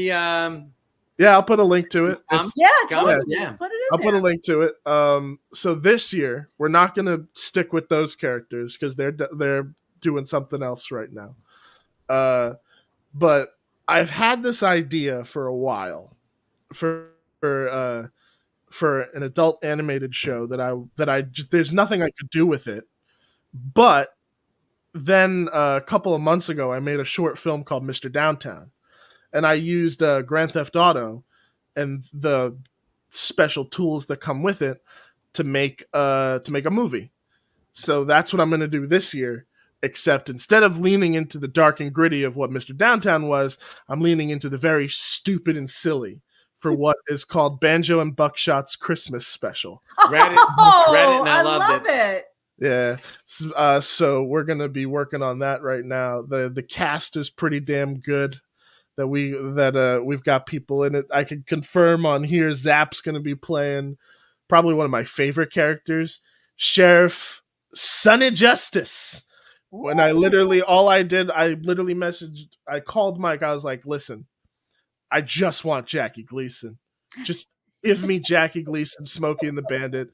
Yeah, I'll put a link to it. Yeah, totally. Yeah. Put it in I'll there. put a link to it. So this year we're not going to stick with those characters because they're doing something else right now. But I've had this idea for a while for an adult animated show that I just, there's nothing I could do with it. But then a couple of months ago, I made a short film called Mr. Downtown, and I used Grand Theft Auto and the special tools that come with it to make a movie. So that's what I'm going to do this year. Except instead of leaning into the dark and gritty of what Mr. Downtown was, I'm leaning into the very stupid and silly for what is called Banjo and Buckshot's Christmas Special. Read it and I loved it. Yeah. So we're going to be working on that right now. The cast is pretty damn good. We've got people in it. I can confirm on here Zap's going to be playing probably one of my favorite characters, Sheriff Sonny Justice. When I literally messaged, I called Mike. I was like, listen, I just want Jackie Gleason. Just give me Jackie Gleason, Smokey and the Bandit.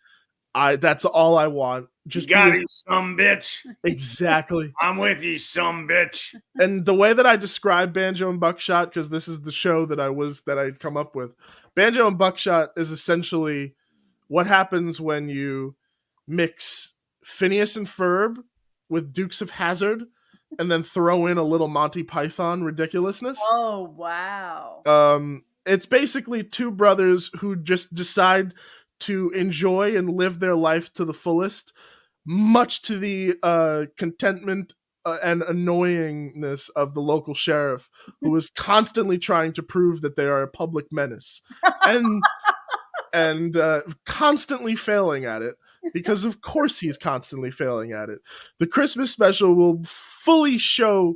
That's all I want. Just you got it, some bitch. Exactly. I'm with you, some bitch. And the way that I describe Banjo and Buckshot, because this is the show that I'd come up with. Banjo and Buckshot is essentially what happens when you mix Phineas and Ferb with Dukes of Hazzard and then throw in a little Monty Python ridiculousness. Oh, wow. It's basically two brothers who just decide to enjoy and live their life to the fullest, much to the contentment and annoyingness of the local sheriff, who is constantly trying to prove that they are a public menace and constantly failing at it, because of course he's constantly failing at it. The Christmas special will fully show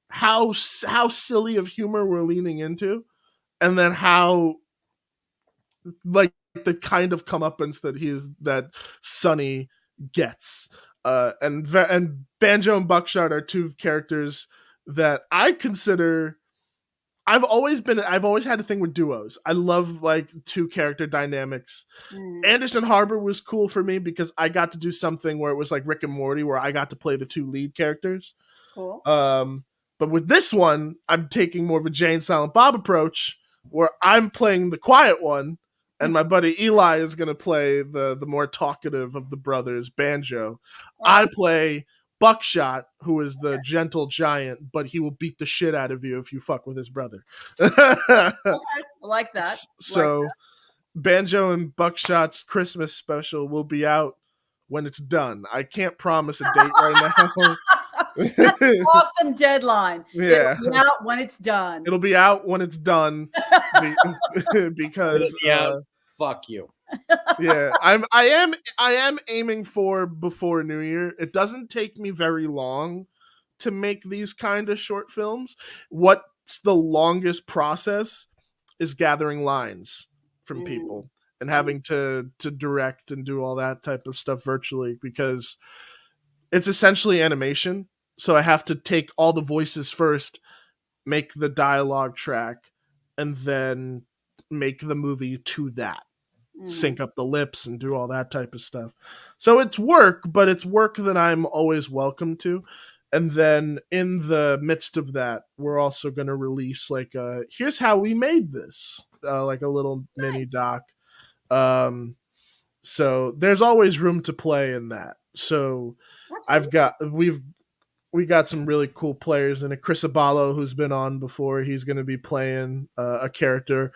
how silly of humor we're leaning into, and then how like the kind of comeuppance that Sonny gets. And Banjo and Buckshot are two characters that I consider. I've always had a thing with duos. I love like two character dynamics. Anderson Harbor was cool for me because I got to do something where it was like Rick and Morty, where I got to play the two lead characters. Cool. But with this one, I'm taking more of a Jay and Silent Bob approach, where I'm playing the quiet one, and my buddy Eli is going to play the more talkative of the brothers, Banjo. I play Buckshot, who is the gentle giant, but he will beat the shit out of you if you fuck with his brother. I like that. So Banjo and Buckshot's Christmas special will be out when it's done. I can't promise a date right now. That's an awesome deadline. Yeah. It'll be out when it's done. It'll be out when it's done because fuck you. Yeah, I am aiming for before New Year. It doesn't take me very long to make these kind of short films. What's the longest process is gathering lines from people and having to direct and do all that type of stuff virtually, because it's essentially animation. So I have to take all the voices first, make the dialogue track, and then make the movie to that. Sync up the lips and do all that type of stuff. So it's work, but it's work that I'm always welcome to. And then in the midst of that, we're also going to release like here's how we made this, like a little mini doc. So there's always room to play in that. So we got some really cool players in it. Chris Abalo, who's been on before, he's going to be playing a character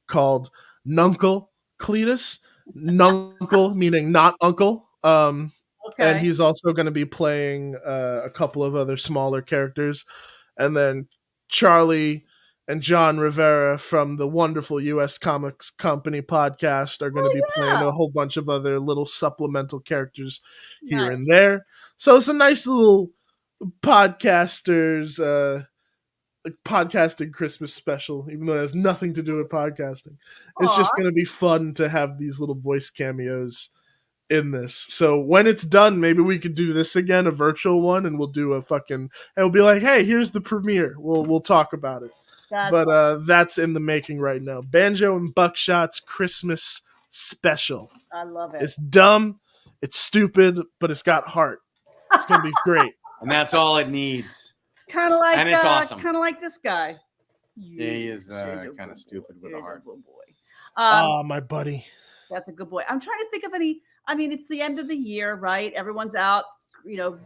called Nuncle Cletus. Nuncle meaning not uncle. And he's also going to be playing a couple of other smaller characters. And then Charlie and John Rivera from the wonderful US Comics Company podcast are going to be playing a whole bunch of other little supplemental characters here and there. So it's a nice little podcasting Christmas special, even though it has nothing to do with podcasting. It's just going to be fun to have these little voice cameos in this. So when it's done, maybe we could do this again, a virtual one, and we'll do and we'll be like, hey, here's the premiere. We'll talk about it. That's in the making right now. Banjo and Buckshot's Christmas special. I love it. It's dumb, it's stupid, but it's got heart. It's going to be great. And that's all it needs. Kind of like, and it's awesome. Kind of like this guy. Yeah, he is kind of stupid with a heart. Good boy. My buddy. That's a good boy. I'm trying to think of any. I mean, it's the end of the year, right? Everyone's out,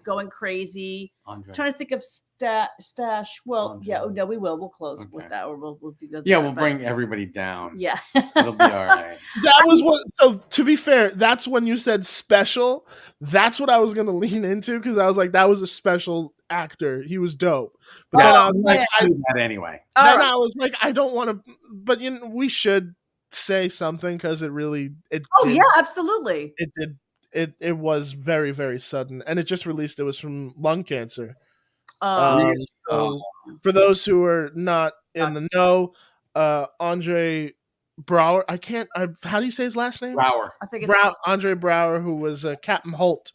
going crazy. Andre. Trying to think of stash. Well, Andre. yeah. Oh no, we will. We'll close with that, or we'll do that. Yeah, we'll bring everybody down. Yeah, it'll be all right. That was what. So to be fair, that's when you said special. That's what I was gonna lean into, because I was like, that was a special actor. He was dope. But then I was like, I do that anyway. I was like, I don't want to. But we should say something, because it yeah, absolutely. It did. It was very, very sudden, and it just released. It was from lung cancer. So for those who are not in the know, Andre Brower. I can't. How do you say his last name? Brower. I think it's Andre Brower, who was Captain Holt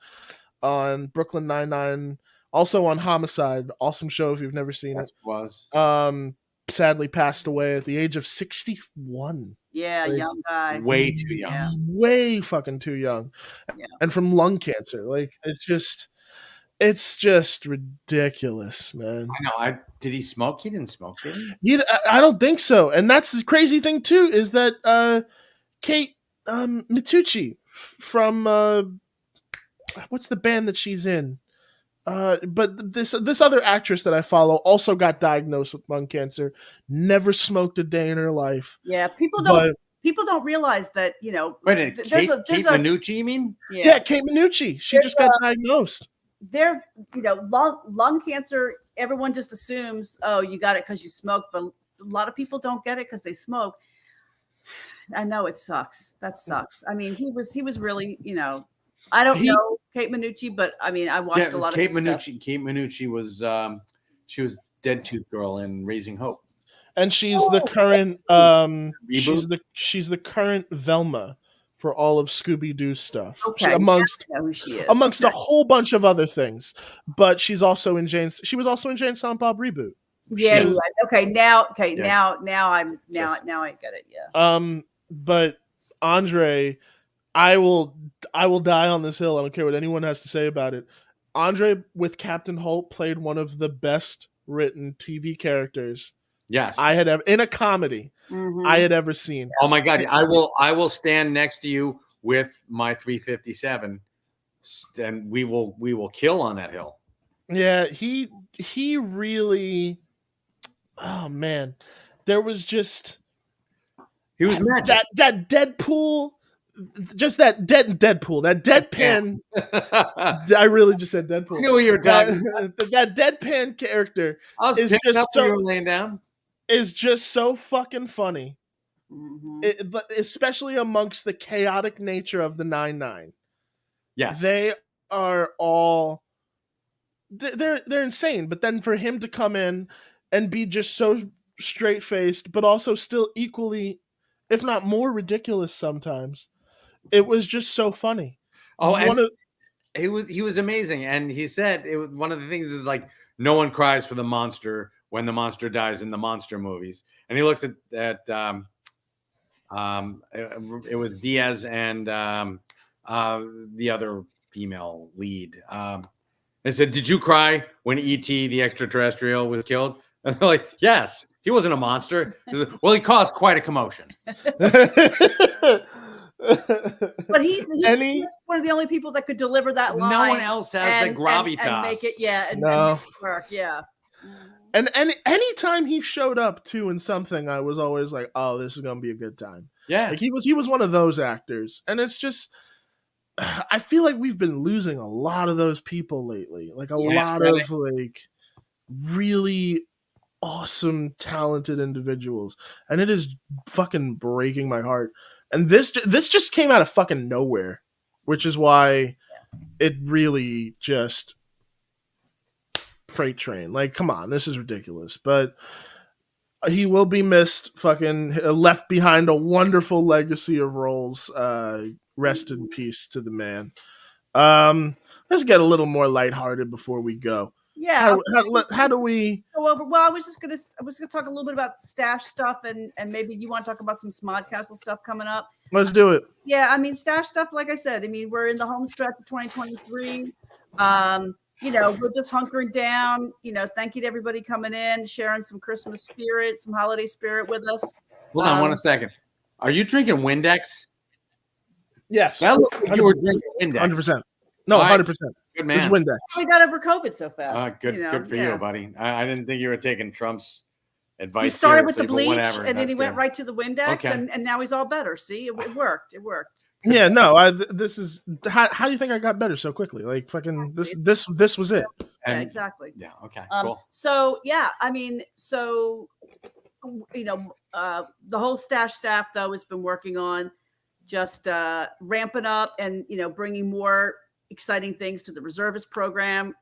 on Brooklyn Nine-Nine, also on Homicide. Awesome show if you've never seen That it. was. Sadly passed away at the age of 61. yeah, Like, young guy. Way too young. Yeah. Way fucking too young. Yeah. And from lung cancer. Like, it's just ridiculous, man. I know. Did he smoke? He didn't smoke, did he? I don't think so. And that's the crazy thing too, is that Kate Mitucci from what's the band that she's in? But this other actress that I follow also got diagnosed with lung cancer. Never smoked a day in her life. Yeah, people But don't realize that, you know. Wait a minute. there's Kate a Minucci, you mean? yeah, Kate Minucci. She There's just got diagnosed. There, you know, lung cancer. Everyone just assumes, oh, you got it because you smoke, but a lot of people don't get it because they smoke. I know it sucks. That sucks. I mean, he was really, you know, I don't know Kate Minucci, but I mean, I watched a lot of his stuff. Kate Minucci was she was Dead Tooth Girl in Raising Hope. And she's the current Reboot? she's the current Velma for all of Scooby-Doo stuff. Okay, Amongst I know who she is. a whole bunch of other things. But she was also in Jane Silent Bob Reboot. Yeah, was- okay. Now I get it. Yeah. But Andre, I will die on this hill. I don't care what anyone has to say about it. Andre with Captain Holt played one of the best written TV characters Yes. I had ever in a comedy Mhm. I had ever seen. Oh my God! I will stand next to you with my 357, and we will kill on that hill. Yeah, he really. Oh man, there was just He was magic. that Deadpool, just that Deadpool, that deadpan. I really just said Deadpool. I knew what you were talking. That deadpan character I was is picking just up when so- you were laying down. is just so fucking funny. Mhm. But especially amongst the chaotic nature of the 9-9. Yes. They are all they're insane. But then for him to come in and be just so straight faced, but also still equally, if not more ridiculous sometimes, it was just so funny. Oh, and One of- he was amazing, and he said one of the things is like no one cries for the monster when the monster dies in the monster movies, and he looks at it was Diaz and the other female lead. They said, "Did you cry when E.T. the extraterrestrial was killed?" And they're like, "Yes, he wasn't a monster." He said, well, he caused quite a commotion. But he's one of the only people that could deliver that line. No one else has the gravitas. and make it, and No. make it work. Yeah. And anytime he showed up too in something, I was always like, "Oh, this is gonna be a good time." Yeah. Like he was one of those actors, and it's just, I feel like we've been losing a lot of those people lately. Like a lot really. of like really awesome, talented individuals, and it is fucking breaking my heart. And this just came out of fucking nowhere, which is why it really just freight train. Like, come on, this is ridiculous. But he will be missed. Fucking left behind a wonderful legacy of roles. Rest in peace to the man. Let's get a little more lighthearted before we go. Yeah. How do we go over? Well, I was gonna talk a little bit about stash stuff, and maybe you want to talk about some Smodcastle stuff coming up. Let's do it. Yeah, I mean stash stuff. Like I said, I mean we're in the home stretch of 2023. You know, we're just hunkering down. You know, thank you to everybody coming in, sharing some Christmas spirit, some holiday spirit with us. Hold on one second. Are you drinking Windex? Yes, That looked like you were drinking Windex. 100%. No, All right. 100%. Good It's man. Windex. We got over COVID so fast. Good, you know? good for you, buddy. I didn't think you were taking Trump's advice. He started with seriously, the but bleach, whatever. and then That's he went good. right to the Windex, Okay. and now he's all better. See, it worked. It worked. Yeah, no. This is how do you think I got better so quickly? Like fucking this was it. Yeah, And- exactly. Yeah. Okay. Um, Cool. So yeah, I mean, so you know, the whole stash staff though has been working on just ramping up and bringing more exciting things to the reservist program.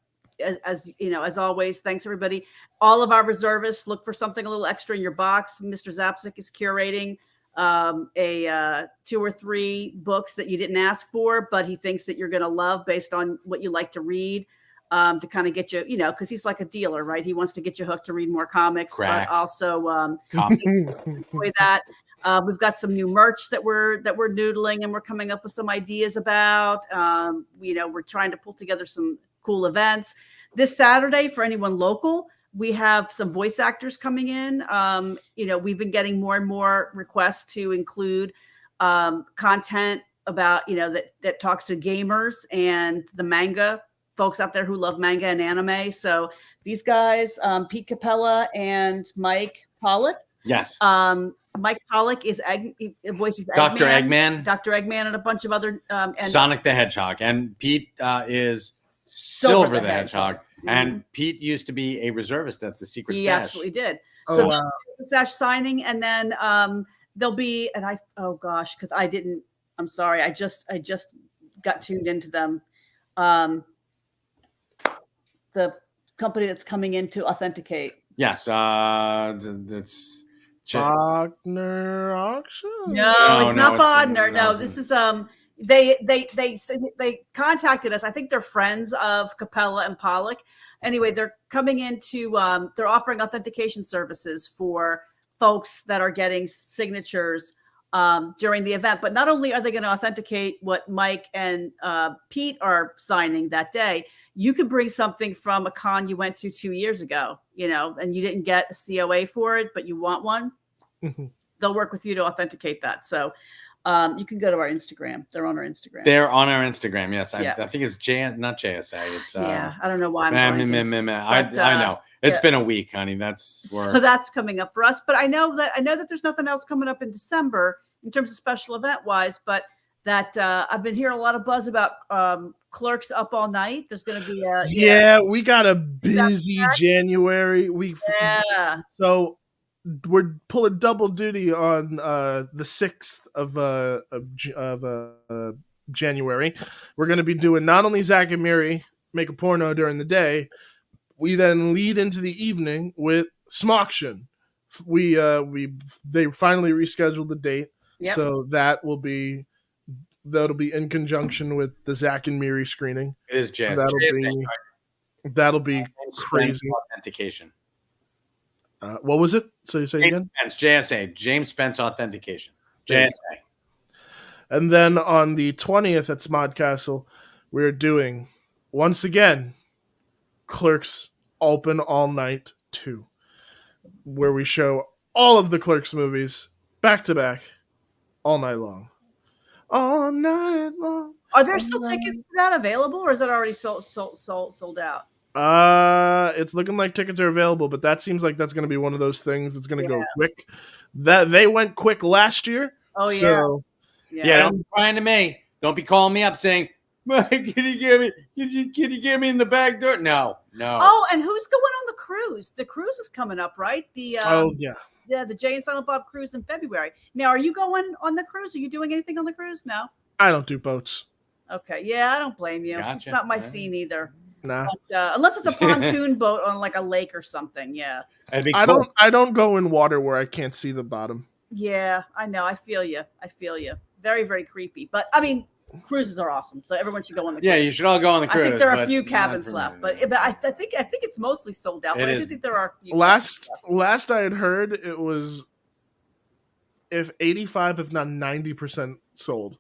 As you know, as always, thanks everybody. All of our reservists, look for something a little extra in your box. Mr. Zapsik is curating a 2 or 3 books that you didn't ask for, but he thinks that you're going to love based on what you like to read, to kind of get you, because he's like a dealer, right? He wants to get you hooked to read more comics, Correct. but also Copy. enjoy that. We've got some new merch that we're noodling and we're coming up with some ideas about. We're trying to pull together some cool events. This Saturday, for anyone local, we have some voice actors coming in. We've been getting more and more requests to include content about, that talks to gamers and the manga folks out there who love manga and anime. So these guys, Pete Capella and Mike Pollock. Yes. Mike Pollock voices Dr. Eggman. Eggman. Dr. Eggman and a bunch of other and Sonic the Hedgehog. And Pete is Silver the Hedgehog. Mhm. And Pete used to be a reservist at the Secret He Stash. absolutely did. Oh, So wow. the Stash signing, and then there'll be, and because I'm sorry, I just got tuned into them. The company that's coming in to authenticate. Yes. That's Wagner auction? No, it's not Bodner. No, it's- this is they contacted us. I think they're friends of Capella and Pollock. Anyway, they're coming into they're offering authentication services for folks that are getting signatures during the event. But not only are they going to authenticate what Mike and Pete are signing that day, you could bring something from a con you went to 2 years ago, and you didn't get a COA for it, but you want one. Mhm. They'll work with you to authenticate that. So you can go to our Instagram. They're on our Instagram. They're on our Instagram. Yes. Yeah. I think it's not JSA. It's Yeah, I don't know why I'm blanking. I know. It's yeah. been a week, honey. That's where So that's coming up for us. But I know that there's nothing else coming up in December in terms of special event wise. But that I've been hearing a lot of buzz about Clerks Up All Night. There's going to be Yeah, we got a busy January. Yeah. So we're pulling double duty on the 6th of January. We're going to be doing not only Zach and Miri make a porno during the day, we then lead into the evening with Smoction. They finally rescheduled the date, Yep. so that'll be in conjunction with the Zach and Miri screening. it is JSA. That'll be crazy. Authentication. What was it? So you say James again? Spence, JSA. James Spence Authentication. JSA. And then on the 20th at Smod Castle, we're doing, once again, Clerks Open All Night 2, where we show all of the Clerks movies back to back all night long. All night long. Are there still tickets to that available, or is it already sold out? It's looking like tickets are available, but that seems like that's going to be one of those things that's going to go quick. That they went quick last year. Oh yeah. So, Yeah, don't be crying to me. Don't be calling me up saying, "Mike, can you get me in the back door?" No. Oh, and who's going on the cruise? The cruise is coming up, right? The the Jay and Silent Bob cruise in February. Now, are you going on the cruise? Are you doing anything on the cruise? No. I don't do boats. Okay. Yeah, I don't blame you. It's Gotcha. not my Yeah. scene either. Nah. But, unless it's a pontoon boat on like a lake or something. Yeah. That'd be I cool. don't go in water where I can't see the bottom. Yeah, I know. I feel you. Very, very creepy. But I mean, cruises are awesome. So everyone should go on the cruise. Yeah, you should all go on the I cruise. think there are a but few not cabins for left, me. but I think it's mostly sold out. But It I do is. think there are a few Last I had heard, it was if 85, if not 90% sold.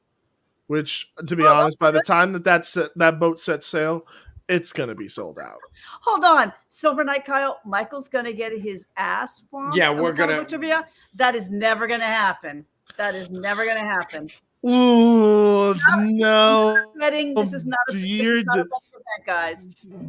Which, to be honest, by the time that boat sets sail, it's gonna be sold out. Hold on, Silver Knight Kyle. Michael's gonna get his ass swamped. Yeah, on we're the gonna- comic book trivia. That is never gonna happen. Ooh, no! Wedding. This is not a You're event, guys.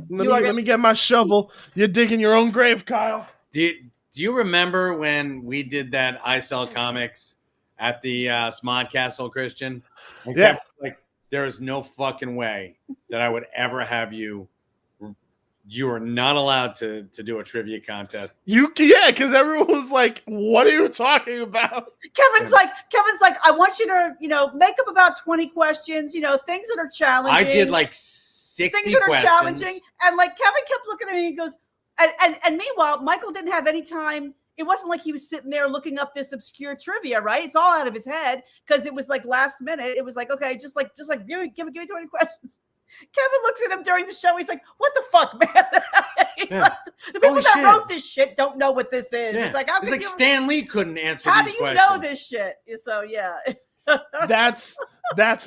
Let me get my shovel. You're digging your own grave, Kyle. Do you remember when we did that I Sell Comics at the Smod Castle, Christian? And Yeah. kept, like, there is no fucking way that I would ever have you. You are not allowed to do a trivia contest. Because everyone was like, "What are you talking about?" Kevin's like, I want you to, make up about 20 questions, things that are challenging. I did like 60 things that questions. are challenging. And like Kevin kept looking at me and he goes, and meanwhile, Michael didn't have any time it wasn't like he was sitting there looking up this obscure trivia, right? It's all out of his head because it was like last minute. It was like, okay, just like give me 20 questions. Kevin looks at him during the show. He's like, "What the fuck, man?" He's like, "The people Holy that shit. wrote this shit don't know what this is." Yeah. It's like, how It's can like you? Stan Lee couldn't answer How these do you questions. know this shit? So yeah. That's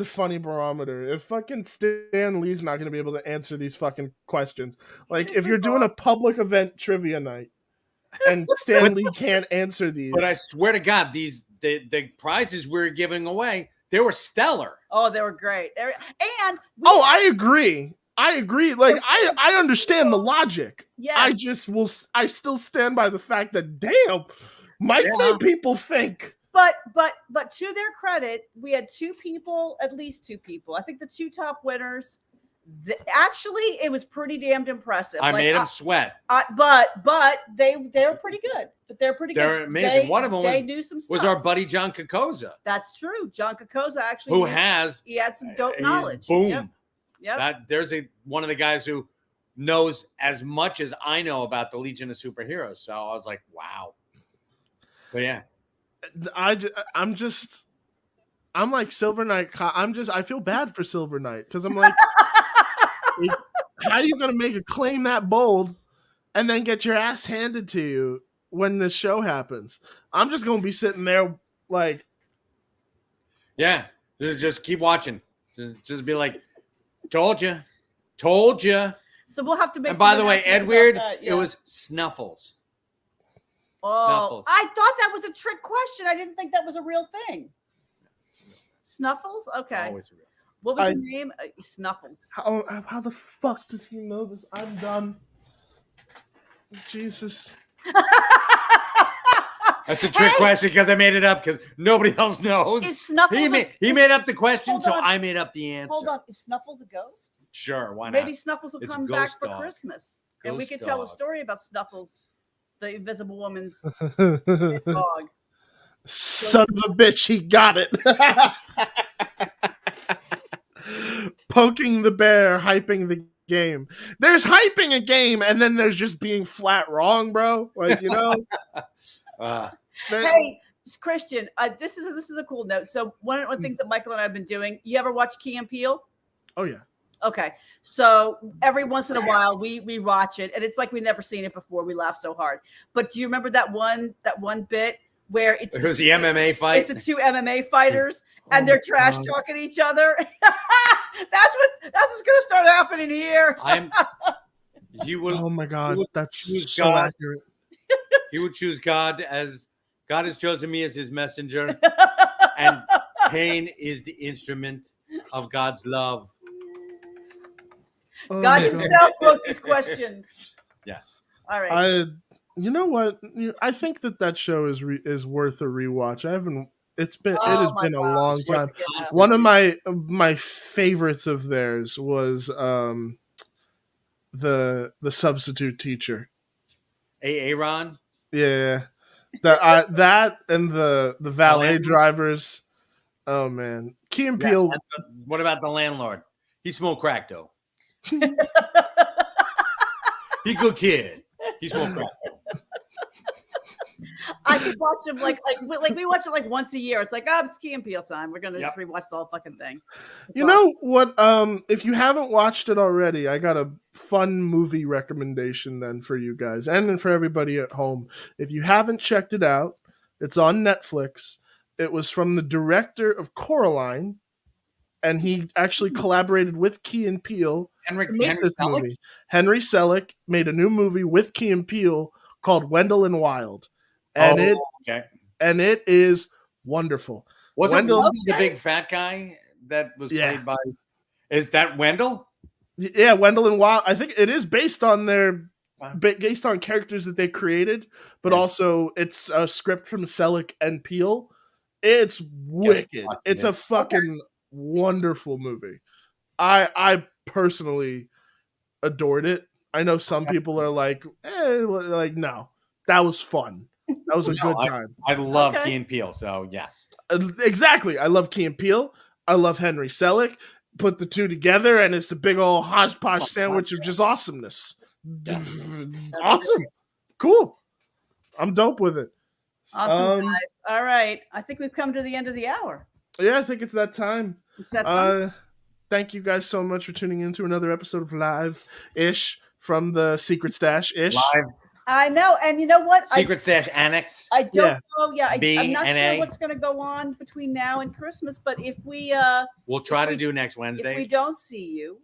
a funny barometer. If fucking Stan Lee's not going to be able to answer these fucking questions, like if you're doing a public event trivia night and Stan Lee can't answer these, But I swear to God, the prizes we were giving away, they were stellar. Oh, they were great. And oh, I agree. Like I understand the logic. yes, I still stand by the fact that damn, Mike made people think. But to their credit, we had at least two people. I think the two top winners. Actually, it was pretty damned impressive. I made them sweat. But they're pretty good. But they're pretty good. They're amazing. One of them knew some stuff. was our buddy John Kokoza. That's true. John Kokoza actually Who he had some dope he's knowledge. Boom. Yep. There's one of the guys who knows as much as I know about the Legion of Superheroes. So I was like, wow. So yeah. I'm like Silver Knight. I feel bad for Silver Knight because I'm like, how are you going to make a claim that bold and then get your ass handed to you when this show happens? I'm just going to be sitting there like, yeah, just keep watching. Just be like, told you. So we'll have to make. And by the way, Edward, yeah. it was Snuffles. Oh, Snuffles. I thought that was a trick question. I didn't think that was a real thing. Snuffles? Okay. Always real. What was his name? Snuffles. How the fuck does he know this? I'm done. Jesus. That's a trick question because I made it up because nobody else knows. Is Snuffles He made up the question, Hold so on. I made up the answer. Hold on. Is Snuffles a ghost? Sure, why not? Maybe Snuffles will It's a come back ghost for dog. Christmas. And we Ghost could tell a dog. story about Snuffles, the invisible woman's dog. Son of a bitch, he got it. Poking the bear, hyping the game. There's hyping a game, and then there's just being flat wrong, bro. Like, you know. Hey, Christian, this is a cool note. So one of the things that Michael and I have been doing. You ever watch Key and Peele? Oh yeah. Okay, so every once in a while we watch it, and it's like we've never seen it before. We laugh so hard. But do you remember that one bit where it was the MMA fight? It's the two MMA fighters, and they're trash talking each other. That's what's going to start happening here. Oh my God, that's so God. accurate. He would choose God has chosen me as his messenger, and pain is the instrument of God's love. Oh God my himself wrote these questions. Yes. All right. You know what? I think that show is worth a rewatch. It has been a long time. One of my favorites of theirs was the substitute teacher. Aaron. Yeah. That and the valet drivers. Oh man. Key and Peele. Yes. What about the landlord? He smoked crack though. He good kid. He smoked crack. I could watch him like we watch it like once a year. It's like, it's Key and Peele time. We're gonna just rewatch the whole fucking thing. You know what? If you haven't watched it already, I got a fun movie recommendation then for you guys and then for everybody at home. If you haven't checked it out, it's on Netflix. It was from the director of Coraline, and he actually collaborated with Key and Peele to make this movie. Henry Selick made a new movie with Key and Peele called Wendell and Wild. And it is wonderful. Wasn't Wendell the big fat guy that was played by? Is that Wendell? Yeah, Wendell and Wild. I think it is based on based on characters that they created, but also it's a script from Selick and Peele. It's wicked. It's a fucking wonderful movie. I personally adored it. I know some people are like, no, that was fun. That was a good time. I love Key and Peele, so yes. Exactly. I love Key and Peele. I love Henry Selick. Put the two together, and it's a big old hodgepodge sandwich of just awesomeness. Yeah. Awesome. Cool. I'm dope with it. Awesome, guys. All right. I think we've come to the end of the hour. Yeah, I think it's that time. It's that time. Thank you guys so much for tuning in to another episode of Live-ish from the Secret Stash-ish. Live I know. And you know what? Secret Stash Annex. I don't know. Yeah, I'm not B&A. sure what's going to go on between now and Christmas. But if we We'll try to do next Wednesday. if we don't see you,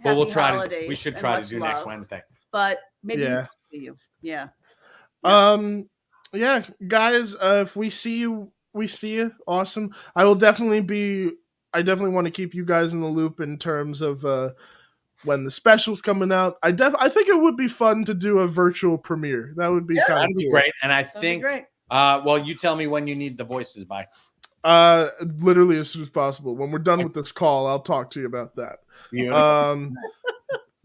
But we'll happy try to. holidays We should and try to much do next love. Wednesday. But maybe we Yeah. won't see you. Yeah. Yeah, guys, if we see you, we see you. Awesome. I definitely want to keep you guys in the loop in terms of when the special's coming out. I think it would be fun to do a virtual premiere. That would be kind of That'd be cool. great. And I That'd be think, great. well, you tell me when you need the voices by. Literally as soon as possible. When we're done with this call, I'll talk to you about that.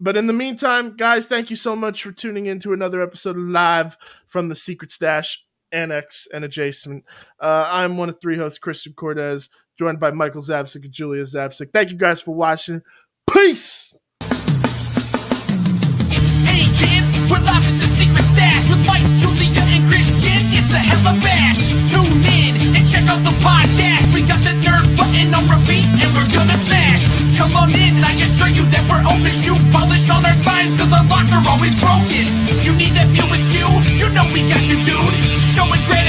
But in the meantime, guys, thank you so much for tuning in to another episode of Live from the Secret Stash Annex and Adjacent. I'm one of three hosts, Christian Cortez, joined by Michael Zapsik and Julia Zapsik. Thank you guys for watching. Peace! Hey kids, we're live at the Secret Stash with Mike, Julia, and Christian. It's a hella bash. Tune in and check out the podcast. We got the nerd button on repeat and we're gonna smash. Come on in and I can assure you that we're open. Shoe polish on our signs cause our locks are always broken. You need that view askew? You know we got you, dude. Showing great